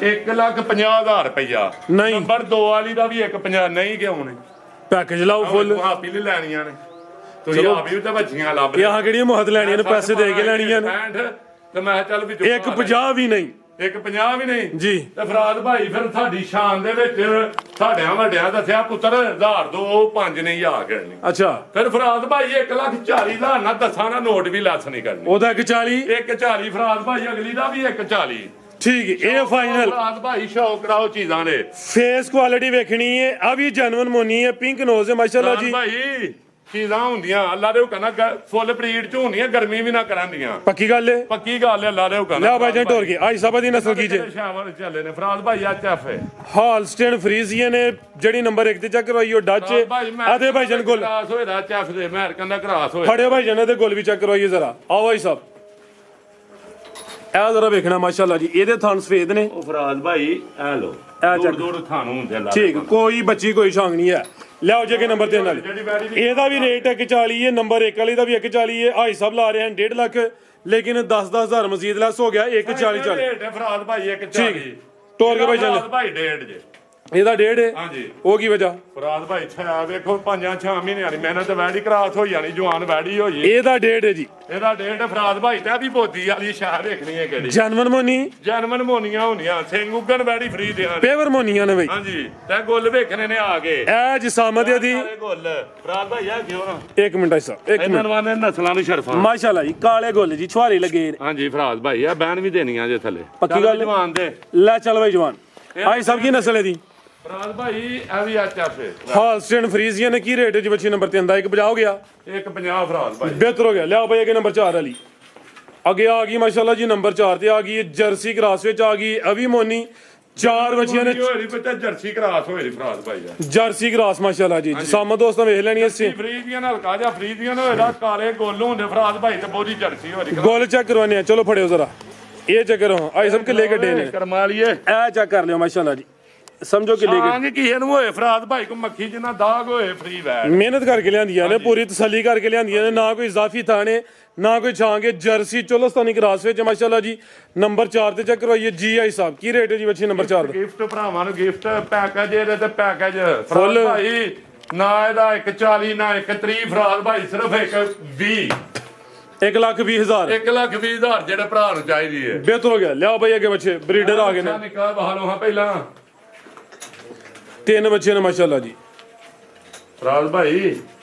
[SPEAKER 1] 1,50,000 ਰੁਪਇਆ,
[SPEAKER 2] ਨਹੀਂ।
[SPEAKER 1] ਨੰਬਰ 2 ਵਾਲੀ ਦਾ ਵੀ 1,50 ਨਹੀਂ ਕਿਉਂ ਨੇ?
[SPEAKER 2] ਪੈਕੇਜ ਲਾਓ ਫੁੱਲ।
[SPEAKER 1] ਆਪ ਹੀ ਲੈਣੀਆਂ ਨੇ ਤੁਸੀਂ, ਆਪ ਵੀ ਤਾਂ ਬੱਚੀਆਂ ਲੱਭ
[SPEAKER 2] ਇਹ ਆਹ ਕਿਹੜੀਆਂ ਮੁਹੱਤ ਲੈਣੀਆਂ ਨੇ, ਪੈਸੇ ਦੇ ਕੇ ਲੈਣੀਆਂ ਨੇ।
[SPEAKER 1] 65 ਤੇ ਮੈਂ ਚੱਲ ਵੀ
[SPEAKER 2] 1,50 ਵੀ ਨਹੀਂ,
[SPEAKER 1] 1,50 ਵੀ ਨਹੀਂ
[SPEAKER 2] ਜੀ।
[SPEAKER 1] ਤੇ ਫਰਾਦ ਭਾਈ ਫਿਰ ਸਾਡੀ ਸ਼ਾਨ ਦੇ ਵਿੱਚ ਸਾਡਿਆਂ ਵੱਡਿਆਂ ਦੱਸਿਆ ਪੁੱਤਰ 1000 ਦੋ 5 ਨਹੀਂ ਆ ਕਰਨੀ।
[SPEAKER 2] ਅੱਛਾ
[SPEAKER 1] ਫਿਰ ਫਰਾਦ ਭਾਈ 1,40,000 ਨਾਲ ਦੱਸਾਂ ਨਾ ਨੋਟ ਵੀ ਲੈਸ ਨਹੀਂ ਕਰਨੀ।
[SPEAKER 2] ਉਹਦਾ 1,40
[SPEAKER 1] 1,40 ਫਰਾਦ ਭਾਈ, ਅਗਲੀ ਦਾ ਵੀ 1,40।
[SPEAKER 2] ਠੀਕ ਹੈ, ਇਹ ਫਾਈਨਲ।
[SPEAKER 1] ਫਰਾਦ ਭਾਈ ਸ਼ੌਕ ਕਰਾਓ ਚੀਜ਼ਾਂ ਦੇ।
[SPEAKER 2] ਫੇਸ ਕੁਆਲਿਟੀ ਵੇਖਣੀ ਹੈ, ਆ ਵੀ ਜੈਨੂਇਨ ਮੋਨੀ ਹੈ, ਪਿੰਕ ਨੋਜ਼ ਹੈ ਮਾਸ਼ਾਅੱਲਾ ਜੀ।
[SPEAKER 1] ਭਾਈ ਚੀਜ਼ਾਂ ਹੁੰਦੀਆਂ ਅੱਲਾ ਦੇ ਹੁਕਮ ਨਾਲ ਫੁੱਲ ਬਰੀਡ ਚ ਹੁੰਦੀਆਂ, ਗਰਮੀ ਵੀ ਨਾ ਕਰਾਂਦੀਆਂ।
[SPEAKER 2] ਪੱਕੀ ਗੱਲ ਹੈ,
[SPEAKER 1] ਪੱਕੀ ਗੱਲ ਹੈ ਅੱਲਾ ਦੇ ਹੁਕਮ
[SPEAKER 2] ਲੈ ਭਾਈ ਜਨ ਟੋਰ ਕੇ ਆਈ ਸਭਾ ਦੀ ਨਸਲ ਕੀ ਜੇ?
[SPEAKER 1] ਸ਼ਾਵਰ ਚੱਲੇ ਨੇ ਫਰਾਦ ਭਾਈ ਐਚਐਫ ਹੈ,
[SPEAKER 2] ਹਾਲਸਟਨ ਫਰੀਜ਼ੀਅਨ ਨੇ ਜਿਹੜੀ ਨੰਬਰ 1 ਤੇ ਚੈੱਕ ਕਰਵਾਈ ਉਹ ਡੱਚ ਆਦੇ ਭਾਈ ਜਨ ਗੁੱਲ
[SPEAKER 1] ਕ੍ਰਾਸ ਹੋਇਆ ਐਚਐਫ ਦੇ ਅਮਰੀਕਨ ਦਾ ਕ੍ਰਾਸ ਹੋਇਆ।
[SPEAKER 2] ਫੜੇ ਭਾਈ ਜਨ ਦੇ ਗੁੱਲ ਵੀ ਚੈੱਕ ਕਰਵਾਈਏ ਜ਼ਰਾ। ਆਓ ਭਾਈ ਸਾਹਿਬ ਇਹ ਜ਼ਰਾ ਵੇਖਣਾ ਮਾਸ਼ਾਅੱਲਾ ਜੀ, ਇਹਦੇ ਥਣ ਸਫੇਦ ਨੇ।
[SPEAKER 1] ਉਹ ਫਰਾਦ ਭਾਈ ਐ ਲੋ
[SPEAKER 2] ਚੱਕ।
[SPEAKER 1] ਦੂਰ ਥਾਨੂੰ ਹੁੰਦੇ ਅੱਲਾ
[SPEAKER 2] ਠੀਕ, ਕੋਈ ਬੱਚੀ ਕੋਈ ਸ਼ੌਂਕ ਨਹੀਂ ਹੈ। ਲਿਆਓ ਜੇ ਕਿ ਨੰਬਰ 3 ਵਾਲੀ, ਇਹਦਾ ਵੀ ਰੇਟ 1,40 ਹੈ, ਨੰਬਰ 1 ਵਾਲੀ ਦਾ ਵੀ 1,40 ਹੈ। ਹਾਈ ਸਾਹਿਬ ਲਾ ਰਹੇ ਹਨ 1.5 ਲੱਖ, ਲੇਕਿਨ 10,000 ਮਜ਼ੀਦ ਲੈਸ ਹੋ ਗਿਆ 1,40,40।
[SPEAKER 1] ਰੇਟ ਹੈ ਫਰਾਦ ਭਾਈ 1,40।
[SPEAKER 2] ਠੀਕ, ਟੋਰ ਕੇ ਭਾਈ ਚੱਲ।
[SPEAKER 1] ਫਰਾਦ ਭਾਈ 1.5 ਜੇ
[SPEAKER 2] ਇਹਦਾ 1.5 ਹੈ।
[SPEAKER 1] ਹਾਂਜੀ,
[SPEAKER 2] ਉਹ ਕੀ ਵਜ੍ਹਾ?
[SPEAKER 1] ਫਰਾਦ ਭਾਈ ਛਾ ਵੇਖੋ 5-6 ਮਹੀਨਿਆਂ ਦੀ ਮਿਹਨਤ ਵੈੜੀ ਕ੍ਰਾਸ ਹੋਈ ਜਾਣੀ, ਜਵਾਨ ਵੈੜੀ ਹੋਈ।
[SPEAKER 2] ਇਹਦਾ 1.5 ਹੈ ਜੀ।
[SPEAKER 1] ਇਹਦਾ 1.5 ਫਰਾਦ ਭਾਈ ਤੇ ਵੀ ਬੋਦੀ ਵਾਲੀ ਸ਼ਾਹ ਵੇਖਣੀ ਹੈ ਕਿਹੜੀ।
[SPEAKER 2] ਜੈਨੂਇਨ ਮੋਨੀ,
[SPEAKER 1] ਜਨਮਨ ਮੋਨੀਆਂ ਹੁੰਦੀਆਂ, ਸਿੰਘ ਉੱਗਣ ਵੈੜੀ ਫਰੀ ਦੇ ਹਨ।
[SPEAKER 2] ਪੇਵਰ ਮੋਨੀਆਂ ਨੇ ਬਈ।
[SPEAKER 1] ਹਾਂਜੀ, ਤੇ ਗੁੱਲ ਵੇਖਣੇ ਨੇ ਆ ਕੇ।
[SPEAKER 2] ਇਹ ਜਿਸਾਮਤ ਦੀ
[SPEAKER 1] ਸਾਰੇ ਗੁੱਲ ਫਰਾਦ ਭਾਈ ਆ ਕਿਉਂ ਨਾ
[SPEAKER 2] 1 ਮਿੰਟ ਆਈ ਸਾਹਿਬ, 1
[SPEAKER 1] ਇਹਨਾਂ
[SPEAKER 2] ਮਿੰਟ।
[SPEAKER 1] ਨੂੰ ਨਸਲਾਂ ਨੂੰ ਸ਼ਰਫਾਂ।
[SPEAKER 2] ਮਾਸ਼ਾਅੱਲਾ ਜੀ, ਕਾਲੇ ਗੁੱਲ ਜੀ, ਛੁਹਾਰੇ ਲੱਗੇ।
[SPEAKER 1] ਹਾਂਜੀ ਫਰਾਦ ਭਾਈ ਆ ਬੈਨ ਵੀ ਦੇਣੀਆਂ ਜੇ ਥੱਲੇ।
[SPEAKER 2] ਪੱਕੀ ਗੱਲ।
[SPEAKER 1] ਜਵਾਨ ਦੇ
[SPEAKER 2] ਲੈ ਚੱਲ ਭਾਈ ਜਵਾਨ। ਆਈ ਸਾਹਿਬ ਕੀ ਨਸਲ ਹੈ ਦੀ?
[SPEAKER 1] ਫਰਾਦ ਭਾਈ ਇਹ ਵੀ ਐਚਐਫ ਹੈ।
[SPEAKER 2] ਹਾਲਸਟਨ ਫਰੀਜ਼ੀਅਨ ਨੇ ਕੀ ਰੇਟ ਹੈ ਜੀ ਬੱਚੀ ਨੰਬਰ 3 ਦਾ? 1,50 ਹੋ ਗਿਆ,
[SPEAKER 1] 1,50 ਫਰਾਦ ਭਾਈ
[SPEAKER 2] ਬਿਹਤਰ ਹੋ ਗਿਆ। ਲਿਆਓ ਭਾਈ ਅੱਗੇ ਨੰਬਰ 4 ਵਾਲੀ ਅੱਗੇ ਆ ਗਈ ਮਾਸ਼ਾਅੱਲਾ ਜੀ, ਨੰਬਰ 4 ਤੇ ਆ ਗਈ ਜਰਸੀ ਕ੍ਰਾਸ ਵਿੱਚ ਆ ਗਈ ਅਵੀ ਮੋਨੀ। 4 ਬੱਚੀਆਂ ਨੇ
[SPEAKER 1] ਹੋਈ ਬੱਚਾ ਜਰਸੀ ਕ੍ਰਾਸ ਹੋਈ ਫਰਾਦ ਭਾਈ ਆ।
[SPEAKER 2] ਜਰਸੀ ਕ੍ਰਾਸ ਮਾਸ਼ਾਅੱਲਾ ਜੀ। ਜਿਸਾਮਤ ਦੋਸਤਾਂ ਵੇਖ ਲੈਣੀ ਐ।
[SPEAKER 1] ਫਰੀਦੀਆਂ ਨਾਲ ਕਾਜਾ ਫਰੀਦੀਆਂ ਹੋਏਦਾ ਕਾਲੇ ਗੋਲ ਹੁੰਦੇ ਫਰਾਦ ਭਾਈ ਤੇ ਬੋਦੀ ਜਰਸੀ ਹੋਈ।
[SPEAKER 2] ਗੋਲ ਚੈੱਕ ਕਰਵਾਨੇ ਆ, ਚਲੋ ਫੜਿਓ ਜ਼ਰਾ ਇਹ ਚੈੱਕ ਕਰੋ। ਆਈ ਸਭ ਕਿੱਲੇ ਗੱਡੇ ਨੇ,
[SPEAKER 1] ਕਰਮਾ ਲਈਏ
[SPEAKER 2] ਇਹ ਚੈੱਕ ਕਰ ਲਿਓ ਮਾਸ਼ਾਅੱਲਾ ਜੀ, ਸਮਝੋ ਕਿੱਲੇ
[SPEAKER 1] ਆਂਗ ਕੀ ਇਹਨੂੰ ਹੋਏ ਫਰਾਦ ਭਾਈ ਕੋ ਮੱਖੀ ਜਿੰਨਾ ਦਾਗ ਹੋਏ ਫਰੀ ਵੈਟ।
[SPEAKER 2] ਮਿਹਨਤ ਕਰਕੇ ਲਿਆਂਦੀਆਂ ਨੇ, ਪੂਰੀ ਤਸੱਲੀ ਕਰਕੇ ਲਿਆਂਦੀਆਂ ਨੇ, ਨਾ ਕੋਈ ਇਜ਼ਾਫੀ ਥਾਣੇ ਨਾ ਕੋਈ ਛਾਂਗੇ। ਜਰਸੀ ਚੋਲਸਤਾਨੀ ਕ੍ਰਾਸ ਵਿੱਚ ਮਾਸ਼ਾਅੱਲਾ ਜੀ। ਨੰਬਰ 4 ਤੇ ਚੈੱਕ ਕਰਵਾਈਏ ਜੀ। ਆਈ ਸਾਹਿਬ ਕੀ ਰੇਟ ਹੈ ਜੀ ਬੱਚੀ ਨੰਬਰ 4 ਦਾ?
[SPEAKER 1] ਗਿਫਟ ਭਰਾਵਾਂ ਨੂੰ ਗਿਫਟ ਪੈਕੇਜ ਇਹਦੇ ਤੇ ਪੈਕੇਜ ਫਰਾਦ ਭਾਈ ਨਾ ਇਹਦਾ 1,40 ਨਾ 1,30 ਫਰਾਦ ਭਾਈ ਸਿਰਫ 1,20।
[SPEAKER 2] 1,20,000
[SPEAKER 1] 1,20,000 ਜਿਹੜੇ ਭਰਾ ਨੂੰ ਚਾਹੀਦੀ ਹੈ।
[SPEAKER 2] ਬਿਹਤਰ ਹੋ ਗਿਆ। ਲਿਆਓ ਭਾਈ ਅੱਗੇ ਬੱਚੇ ਬਰੀਡਰ ਆ ਗਏ ਨੇ।
[SPEAKER 1] ਨਿਕਾਹ ਬਹਾਲੋ ਹਾਂ ਪਹਿਲਾਂ
[SPEAKER 2] 3 ਬੱਚੇ ਨੇ ਮਾਸ਼ਾਅੱਲਾ ਜੀ।
[SPEAKER 1] ਫਰਾਦ ਭਾਈ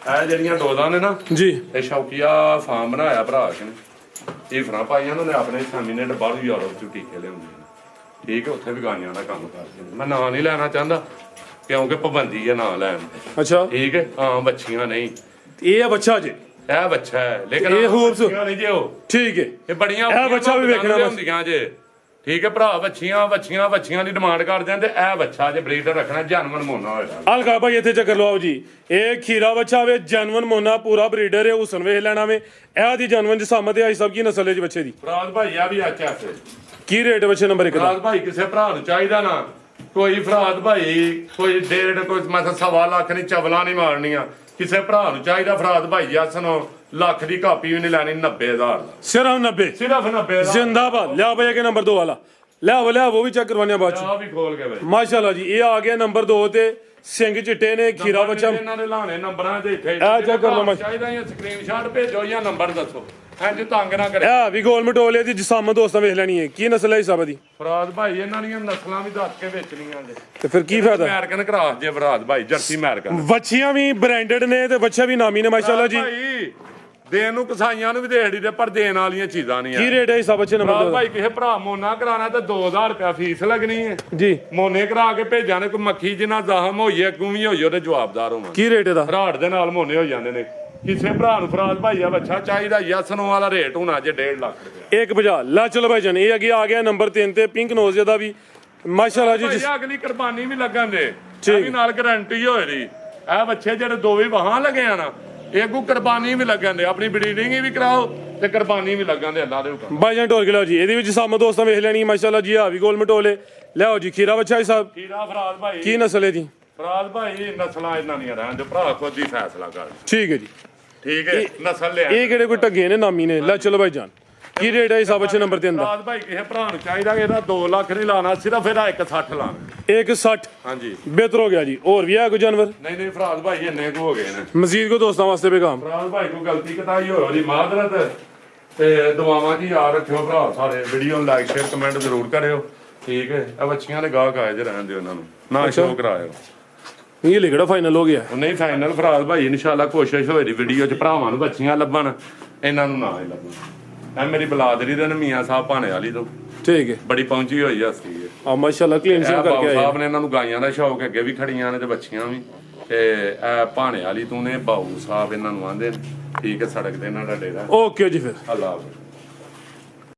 [SPEAKER 1] ਇਹ ਜਿਹੜੀਆਂ ਡੋਜ਼ਾਂ ਨੇ ਨਾ
[SPEAKER 2] ਜੀ,
[SPEAKER 1] ਇਹ ਸ਼ੌਕੀਆ ਫਾਰਮ ਬਣਾਇਆ ਭਰਾ ਕੇ ਇਹ ਫਰਾਂ ਪਾਈਆਂ ਨੇ ਆਪਣੇ ਸੈਮੀਨੇਟ ਬਾਹਰ ਯੂਰਪ ਚ ਟੀਕੇ ਲਿਆਉਂਦੇ ਨੇ। ਠੀਕ ਹੈ, ਉੱਥੇ ਵੀ ਗਾਈਆਂ ਦਾ ਕੰਮ ਕਰਦੇ ਨੇ। ਮੈਂ ਨਾਂ ਨਹੀਂ ਲੈਣਾ ਚਾਹੁੰਦਾ ਕਿਉਂਕਿ ਪਾਬੰਦੀ ਹੈ ਨਾਂ ਲੈਣ ਦੀ।
[SPEAKER 2] ਅੱਛਾ,
[SPEAKER 1] ਠੀਕ ਹੈ, ਹਾਂ ਬੱਚੀਆਂ ਨਹੀਂ।
[SPEAKER 2] ਇਹ ਆ ਬੱਚਾ ਜੀ,
[SPEAKER 1] ਇਹ ਬੱਚਾ ਹੈ ਲੇਕਿਨ
[SPEAKER 2] ਇਹ
[SPEAKER 1] ਬੱਚੀਆਂ ਨਹੀਂ ਜੇ ਉਹ।
[SPEAKER 2] ਠੀਕ ਹੈ।
[SPEAKER 1] ਇਹ ਬੜੀਆਂ
[SPEAKER 2] ਇਹ ਬੱਚਾ ਵੀ ਵੇਖਣਾ ਬਸ।
[SPEAKER 1] ਹੁੰਦੀਆਂ ਜੇ। ਠੀਕ ਹੈ ਭਰਾ, ਬੱਚੀਆਂ ਦੀ ਡਿਮਾਂਡ ਕਰਦੇ ਆ ਤੇ ਇਹ ਬੱਚਾ ਜੇ ਬਰੀਡਰ ਰੱਖਣਾ ਜਨਮਨ ਮੋਨਾ ਹੋਏਗਾ।
[SPEAKER 2] ਹਲਕਾ ਭਾਈ ਇੱਥੇ ਚੱਕਰ ਲਵਾਓ ਜੀ। ਇਹ ਖੀਰਾ ਬੱਚਾ ਵੇ, ਜੈਨੂਇਨ ਮੋਨਾ ਪੂਰਾ ਬਰੀਡਰ ਹੈ। ਹੁਸਨ ਵੇਖ ਲੈਣਾ ਵੇ। ਇਹ ਦੀ ਜੈਨੂਇਨ ਜਿਸਾਮਤ ਆਈ ਸਭ ਕੀ ਨਸਲ ਹੈ ਜੀ ਬੱਚੇ ਦੀ?
[SPEAKER 1] ਫਰਾਦ ਭਾਈ ਆ ਵੀ ਅੱਛਾ ਸੇ
[SPEAKER 2] ਕੀ ਰੇਟ ਬੱਚੇ ਨੰਬਰ 1 ਦਾ?
[SPEAKER 1] ਫਰਾਦ ਭਾਈ ਕਿਸੇ ਭਰਾ ਨੂੰ ਚਾਹੀਦਾ ਨਾ ਕੋਈ ਫਰਾਦ ਭਾਈ ਕੋਈ 1.5 ਕੋਈ ਮਤਲਬ 1.25 ਲੱਖ ਨਹੀਂ ਚਵਲਾ ਨਹੀਂ ਮਾਰਨੀਆਂ। ਕਿਸੇ ਭਰਾ ਨੂੰ ਚਾਹੀਦਾ ਫਰਾਦ ਭਾਈ ਜਸਨੋ ਲੱਖ ਦੀ ਕਾਪੀ ਵੀ ਨਹੀਂ ਲੈਣੀ 90,000 ਦਾ
[SPEAKER 2] ਸਿਰਫ 90
[SPEAKER 1] ਸਿਰਫ 90,000
[SPEAKER 2] ਜ਼ਿੰਦਾਬਾਦ। ਲਿਆ ਭਾਈ ਅੱਗੇ ਨੰਬਰ 2 ਵਾਲਾ ਲਿਆ ਉਹ ਵੀ ਚੈੱਕ ਕਰਵਾਨੇ ਬਾਅਦ ਚ।
[SPEAKER 1] ਆ ਵੀ ਖੋਲ ਕੇ ਭਾਈ
[SPEAKER 2] ਮਾਸ਼ਾਅੱਲਾ ਜੀ। ਇਹ ਆ ਗਿਆ ਨੰਬਰ 2 ਤੇ ਸਿੰਘ ਚਿੱਟੇ ਨੇ, ਖੀਰਾ ਬੱਚਾ।
[SPEAKER 1] ਇਹਨਾਂ ਦੇ ਲਾਣੇ ਨੰਬਰਾਂ ਦੇ ਇੱਥੇ
[SPEAKER 2] ਚੈੱਕ ਕਰ ਲਓ ਮੈਂ।
[SPEAKER 1] ਚਾਹੀਦਾ ਜਾਂ ਸਕਰੀਨਸ਼ਾਟ ਭੇਜੋ ਜਾਂ ਨੰਬਰ ਦੱਸੋ। ਇੰਜ ਤੰਗ ਨਾ ਕਰੇ।
[SPEAKER 2] ਇਹ ਵੀ ਗੋਲ ਮਟੋਲੇ ਦੀ ਜਿਸਾਮਤ ਦੋਸਤਾਂ ਵੇਖ ਲੈਣੀ ਹੈ। ਕੀ ਨਸਲ ਹੈ ਇਸ ਦੀ?
[SPEAKER 1] ਫਰਾਦ ਭਾਈ ਇਹਨਾਂ ਦੀਆਂ ਨਸਲਾਂ ਵੀ ਦੱਸ ਕੇ ਵੇਚਣੀਆਂ ਜੇ।
[SPEAKER 2] ਤੇ ਫਿਰ ਕੀ ਫਾਇਦਾ?
[SPEAKER 1] ਅਮਰੀਕਨ ਕਰਾਸ ਜੇ ਫਰਾਦ ਭਾਈ ਜਰਸੀ ਅਮਰੀਕਨ।
[SPEAKER 2] ਬੱਚੀਆਂ ਵੀ ਬ੍ਰਾਂਡਡ ਨੇ ਤੇ ਬੱਚਾ ਵੀ ਨਾਮੀ ਨੇ ਮਾਸ਼ਾਅੱਲਾ ਜੀ।
[SPEAKER 1] ਭਾਈ ਦੇਣ ਨੂੰ ਕਸਾਈਆਂ ਨੂੰ ਵੀ ਦੇੜੀ ਦੇ ਪਰ ਦੇਣ ਵਾਲੀਆਂ ਚੀਜ਼ਾਂ ਨਹੀਂ ਆ।
[SPEAKER 2] ਕੀ ਰੇਟ ਹੈ ਇਸ ਬੱਚੇ ਨੰਬਰ 2 ਦਾ?
[SPEAKER 1] ਭਾਈ ਕਿਸੇ ਭਰਾ ਮੋਨਾ ਕਰਾਣਾ ਤਾਂ 2,000 ਰੁਪਇਆ ਫੀਸ ਲੱਗਣੀ ਹੈ
[SPEAKER 2] ਜੀ।
[SPEAKER 1] ਮੋਨੇ ਕਰਾ ਕੇ ਭੇਜਾਂ ਨੇ ਕੋਈ ਮੱਖੀ ਜਿੰਨਾ ਜ਼ਖਮ ਹੋਈ ਹੈ ਅੱਗੋਂ ਵੀ ਹੋਈ ਉਹਦੇ ਜਵਾਬਦਾਰ ਹੋਵਾਂ।
[SPEAKER 2] ਕੀ ਰੇਟ ਇਹਦਾ?
[SPEAKER 1] ਰਾੜ ਦੇ ਨਾਲ ਮੋਨੇ ਹੋ ਜਾਂਦੇ ਨੇ। ਕਿਸੇ ਭਰਾ ਨੂੰ ਫਰਾਦ ਭਾਈ ਆ ਬੱਚਾ ਚਾਹੀਦਾ ਯਸਨੋ ਵਾਲਾ ਰੇਟ ਹੋਣਾ ਜੇ 1.5 ਲੱਖ ਰੁਪਇਆ।
[SPEAKER 2] 1,50 ਲੈ ਚਲੋ ਭਾਈ ਜਾਨ। ਇਹ ਅੱਗੇ ਆ ਗਿਆ ਨੰਬਰ 3 ਤੇ ਪਿੰਕ ਨੋਜ਼ ਦਾ ਵੀ ਮਾਸ਼ਾਅੱਲਾ ਜੀ।
[SPEAKER 1] ਭਾਈ ਅਗਲੀ ਕੁਰਬਾਨੀ ਵੀ ਲੱਗਣ ਦੇ ਇਹ ਨਾਲ ਗਾਰੰਟੀ ਹੋਏ ਦੀ। ਇਹ ਬੱਚੇ ਜਿਹੜੇ ਦੋਵੇਂ ਬਾਹਾਂ ਲੱਗੇ ਆ ਨਾ ਇਹ ਅੱਗੋਂ ਕੁਰਬਾਨੀ ਵੀ ਲੱਗਣ ਦੇ। ਆਪਣੀ ਬਰੀਡਿੰਗ ਵੀ ਕਰਾਓ ਤੇ ਕੁਰਬਾਨੀ ਵੀ ਲੱਗਣ ਦੇ ਅੱਲਾ ਦੇ ਹੁਕਮ।
[SPEAKER 2] ਭਾਈ ਜਾਨ ਟੋਰ ਕੇ ਲਿਆਓ ਜੀ। ਇਹਦੇ ਵਿੱਚ ਸਾਮ ਦੋਸਤਾਂ ਵੇਖ ਲੈਣੀ ਮਾਸ਼ਾਅੱਲਾ ਜੀ। ਆ ਵੀ ਗੋਲ ਮਟੋਲੇ ਲਿਆਓ ਜੀ। ਖੀਰਾ ਬੱਚਾ ਸਾਹਿਬ
[SPEAKER 1] ਖੀਰਾ ਫਰਾਦ ਭਾਈ
[SPEAKER 2] ਕੀ ਨਸਲ ਹੈ ਜੀ?
[SPEAKER 1] ਫਰਾਦ ਭਾਈ ਨਸਲਾਂ ਇਹਨਾਂ ਦੀਆਂ ਰਹਿਣ ਦੇ ਭਰਾ ਖੁਦ ਹੀ ਫੈਸਲਾ ਕਰ।
[SPEAKER 2] ਠੀਕ ਹੈ ਜੀ।
[SPEAKER 1] ਠੀਕ ਹੈ ਨਸਲ ਲਿਆ
[SPEAKER 2] ਇਹ ਕਿਹੜੇ ਕੋਈ ਟੱਗੇ ਨੇ ਨਾਮੀ ਨੇ ਲੈ ਚਲੋ ਭਾਈ ਜਾਨ ਕੀ ਰੇਟ ਹੈ ਸਭ ਅੱਛੇ ਨੰਬਰ ਤੇ ਅੰਦਰ
[SPEAKER 1] ਫਰਾਦ ਭਾਈ ਕਿਸੇ ਭਰਾ ਨੂੰ ਚਾਹੀਦਾ ਕਿ ਇਹਦਾ 2 ਲੱਖ ਨਹੀਂ ਲਾਣਾ ਸਿਰਫ ਇਹਦਾ 160 ਲਾਣਾ
[SPEAKER 2] 160
[SPEAKER 1] ਹਾਂਜੀ
[SPEAKER 2] ਬਿਹਤਰ ਹੋ ਗਿਆ ਜੀ ਹੋਰ ਵੀ ਹੈ ਕੋਈ ਜਾਨਵਰ
[SPEAKER 1] ਨਹੀਂ ਫਰਾਦ ਭਾਈ ਇੰਨੇ ਕੁ ਹੋ ਗਏ ਨੇ
[SPEAKER 2] ਮਜ਼ੀਦ ਕੋ ਦੋਸਤਾਂ ਵਾਸਤੇ ਪੈਗਾਮ
[SPEAKER 1] ਫਰਾਦ ਭਾਈ ਕੋਈ ਗਲਤੀ ਕਤਾਈ ਹੋਈ ਉਹਦੀ ਮਾਜ਼ਰਤ ਤੇ ਦੁਆਵਾਂ ਜੀ ਯਾਦ ਰੱਖਿਓ ਭਰਾ ਸਾਰੇ ਵੀਡੀਓ ਨੂੰ ਲਾਈਕ ਸ਼ੇਅਰ ਕਮੈਂਟ ਜ਼ਰੂਰ ਕਰਿਓ ਠੀਕ ਹੈ ਆ ਬੱਚੀਆਂ ਦੇ ਗਾਹਕ ਆਏ ਜੇ ਰਹਿਣ ਦਿਓ ਉਹਨਾਂ ਨੂੰ ਨਾ ਸ਼ੋਅ ਕਰਾਇਓ
[SPEAKER 2] ਇਹ ਲਿਖੜਾ ਫਾਈਨਲ ਹੋ ਗਿਆ
[SPEAKER 1] ਉਹ ਨਹੀਂ ਫਾਈਨਲ ਫਰਾਦ ਭਾਈ ਇਨਸ਼ਾਅੱਲਾ ਕੋਸ਼ਿਸ਼ ਹੋਏਗੀ ਵੀਡੀਓ 'ਚ ਭਰਾਵਾਂ ਨੂੰ ਬੱਚੀਆਂ ਲੱਭਣ ਇਹਨਾਂ ਨੂੰ ਨਾ ਹੀ ਲੱਭਣ ਇਹ ਮੇਰੀ ਬਲਾਦਰੀ ਦੇ ਨੇ ਮੀਆਂ ਸਾਹਿਬ ਭਾਣੇ ਵਾਲੀ ਤੋਂ
[SPEAKER 2] ਠੀਕ ਹੈ
[SPEAKER 1] ਬੜੀ ਪਹੁੰਚੀ ਹੋਈ ਹਸਤੀ ਹੈ
[SPEAKER 2] ਆ ਮਾਸ਼ਾਅੱਲਾ ਕਲੀਨ ਸ਼ੇਵ ਕਰਕੇ
[SPEAKER 1] ਬਾਬੂ
[SPEAKER 2] ਆਏ
[SPEAKER 1] ਸਾਹਿਬ ਨੇ ਇਹਨਾਂ ਨੂੰ ਗਾਈਆਂ ਦਾ ਸ਼ੌਕ ਅੱਗੇ ਵੀ ਖੜੀਆਂ ਨੇ ਤੇ ਬੱਚੀਆਂ ਵੀ ਤੇ ਇਹ ਭਾਣੇ ਵਾਲੀ ਤੋਂ ਨੇ ਬਾਬੂ ਸਾਹਿਬ ਇਹਨਾਂ ਨੂੰ ਆਂਦੇ ਨੇ ਠੀਕ ਹੈ ਸੜਕ ਤੇ ਇਹਨਾਂ ਦਾ ਡੇਰਾ
[SPEAKER 2] ਓਕੇ ਜੀ ਫਿਰ
[SPEAKER 1] ਅੱਲਾਹ ਹਾਫਿਜ਼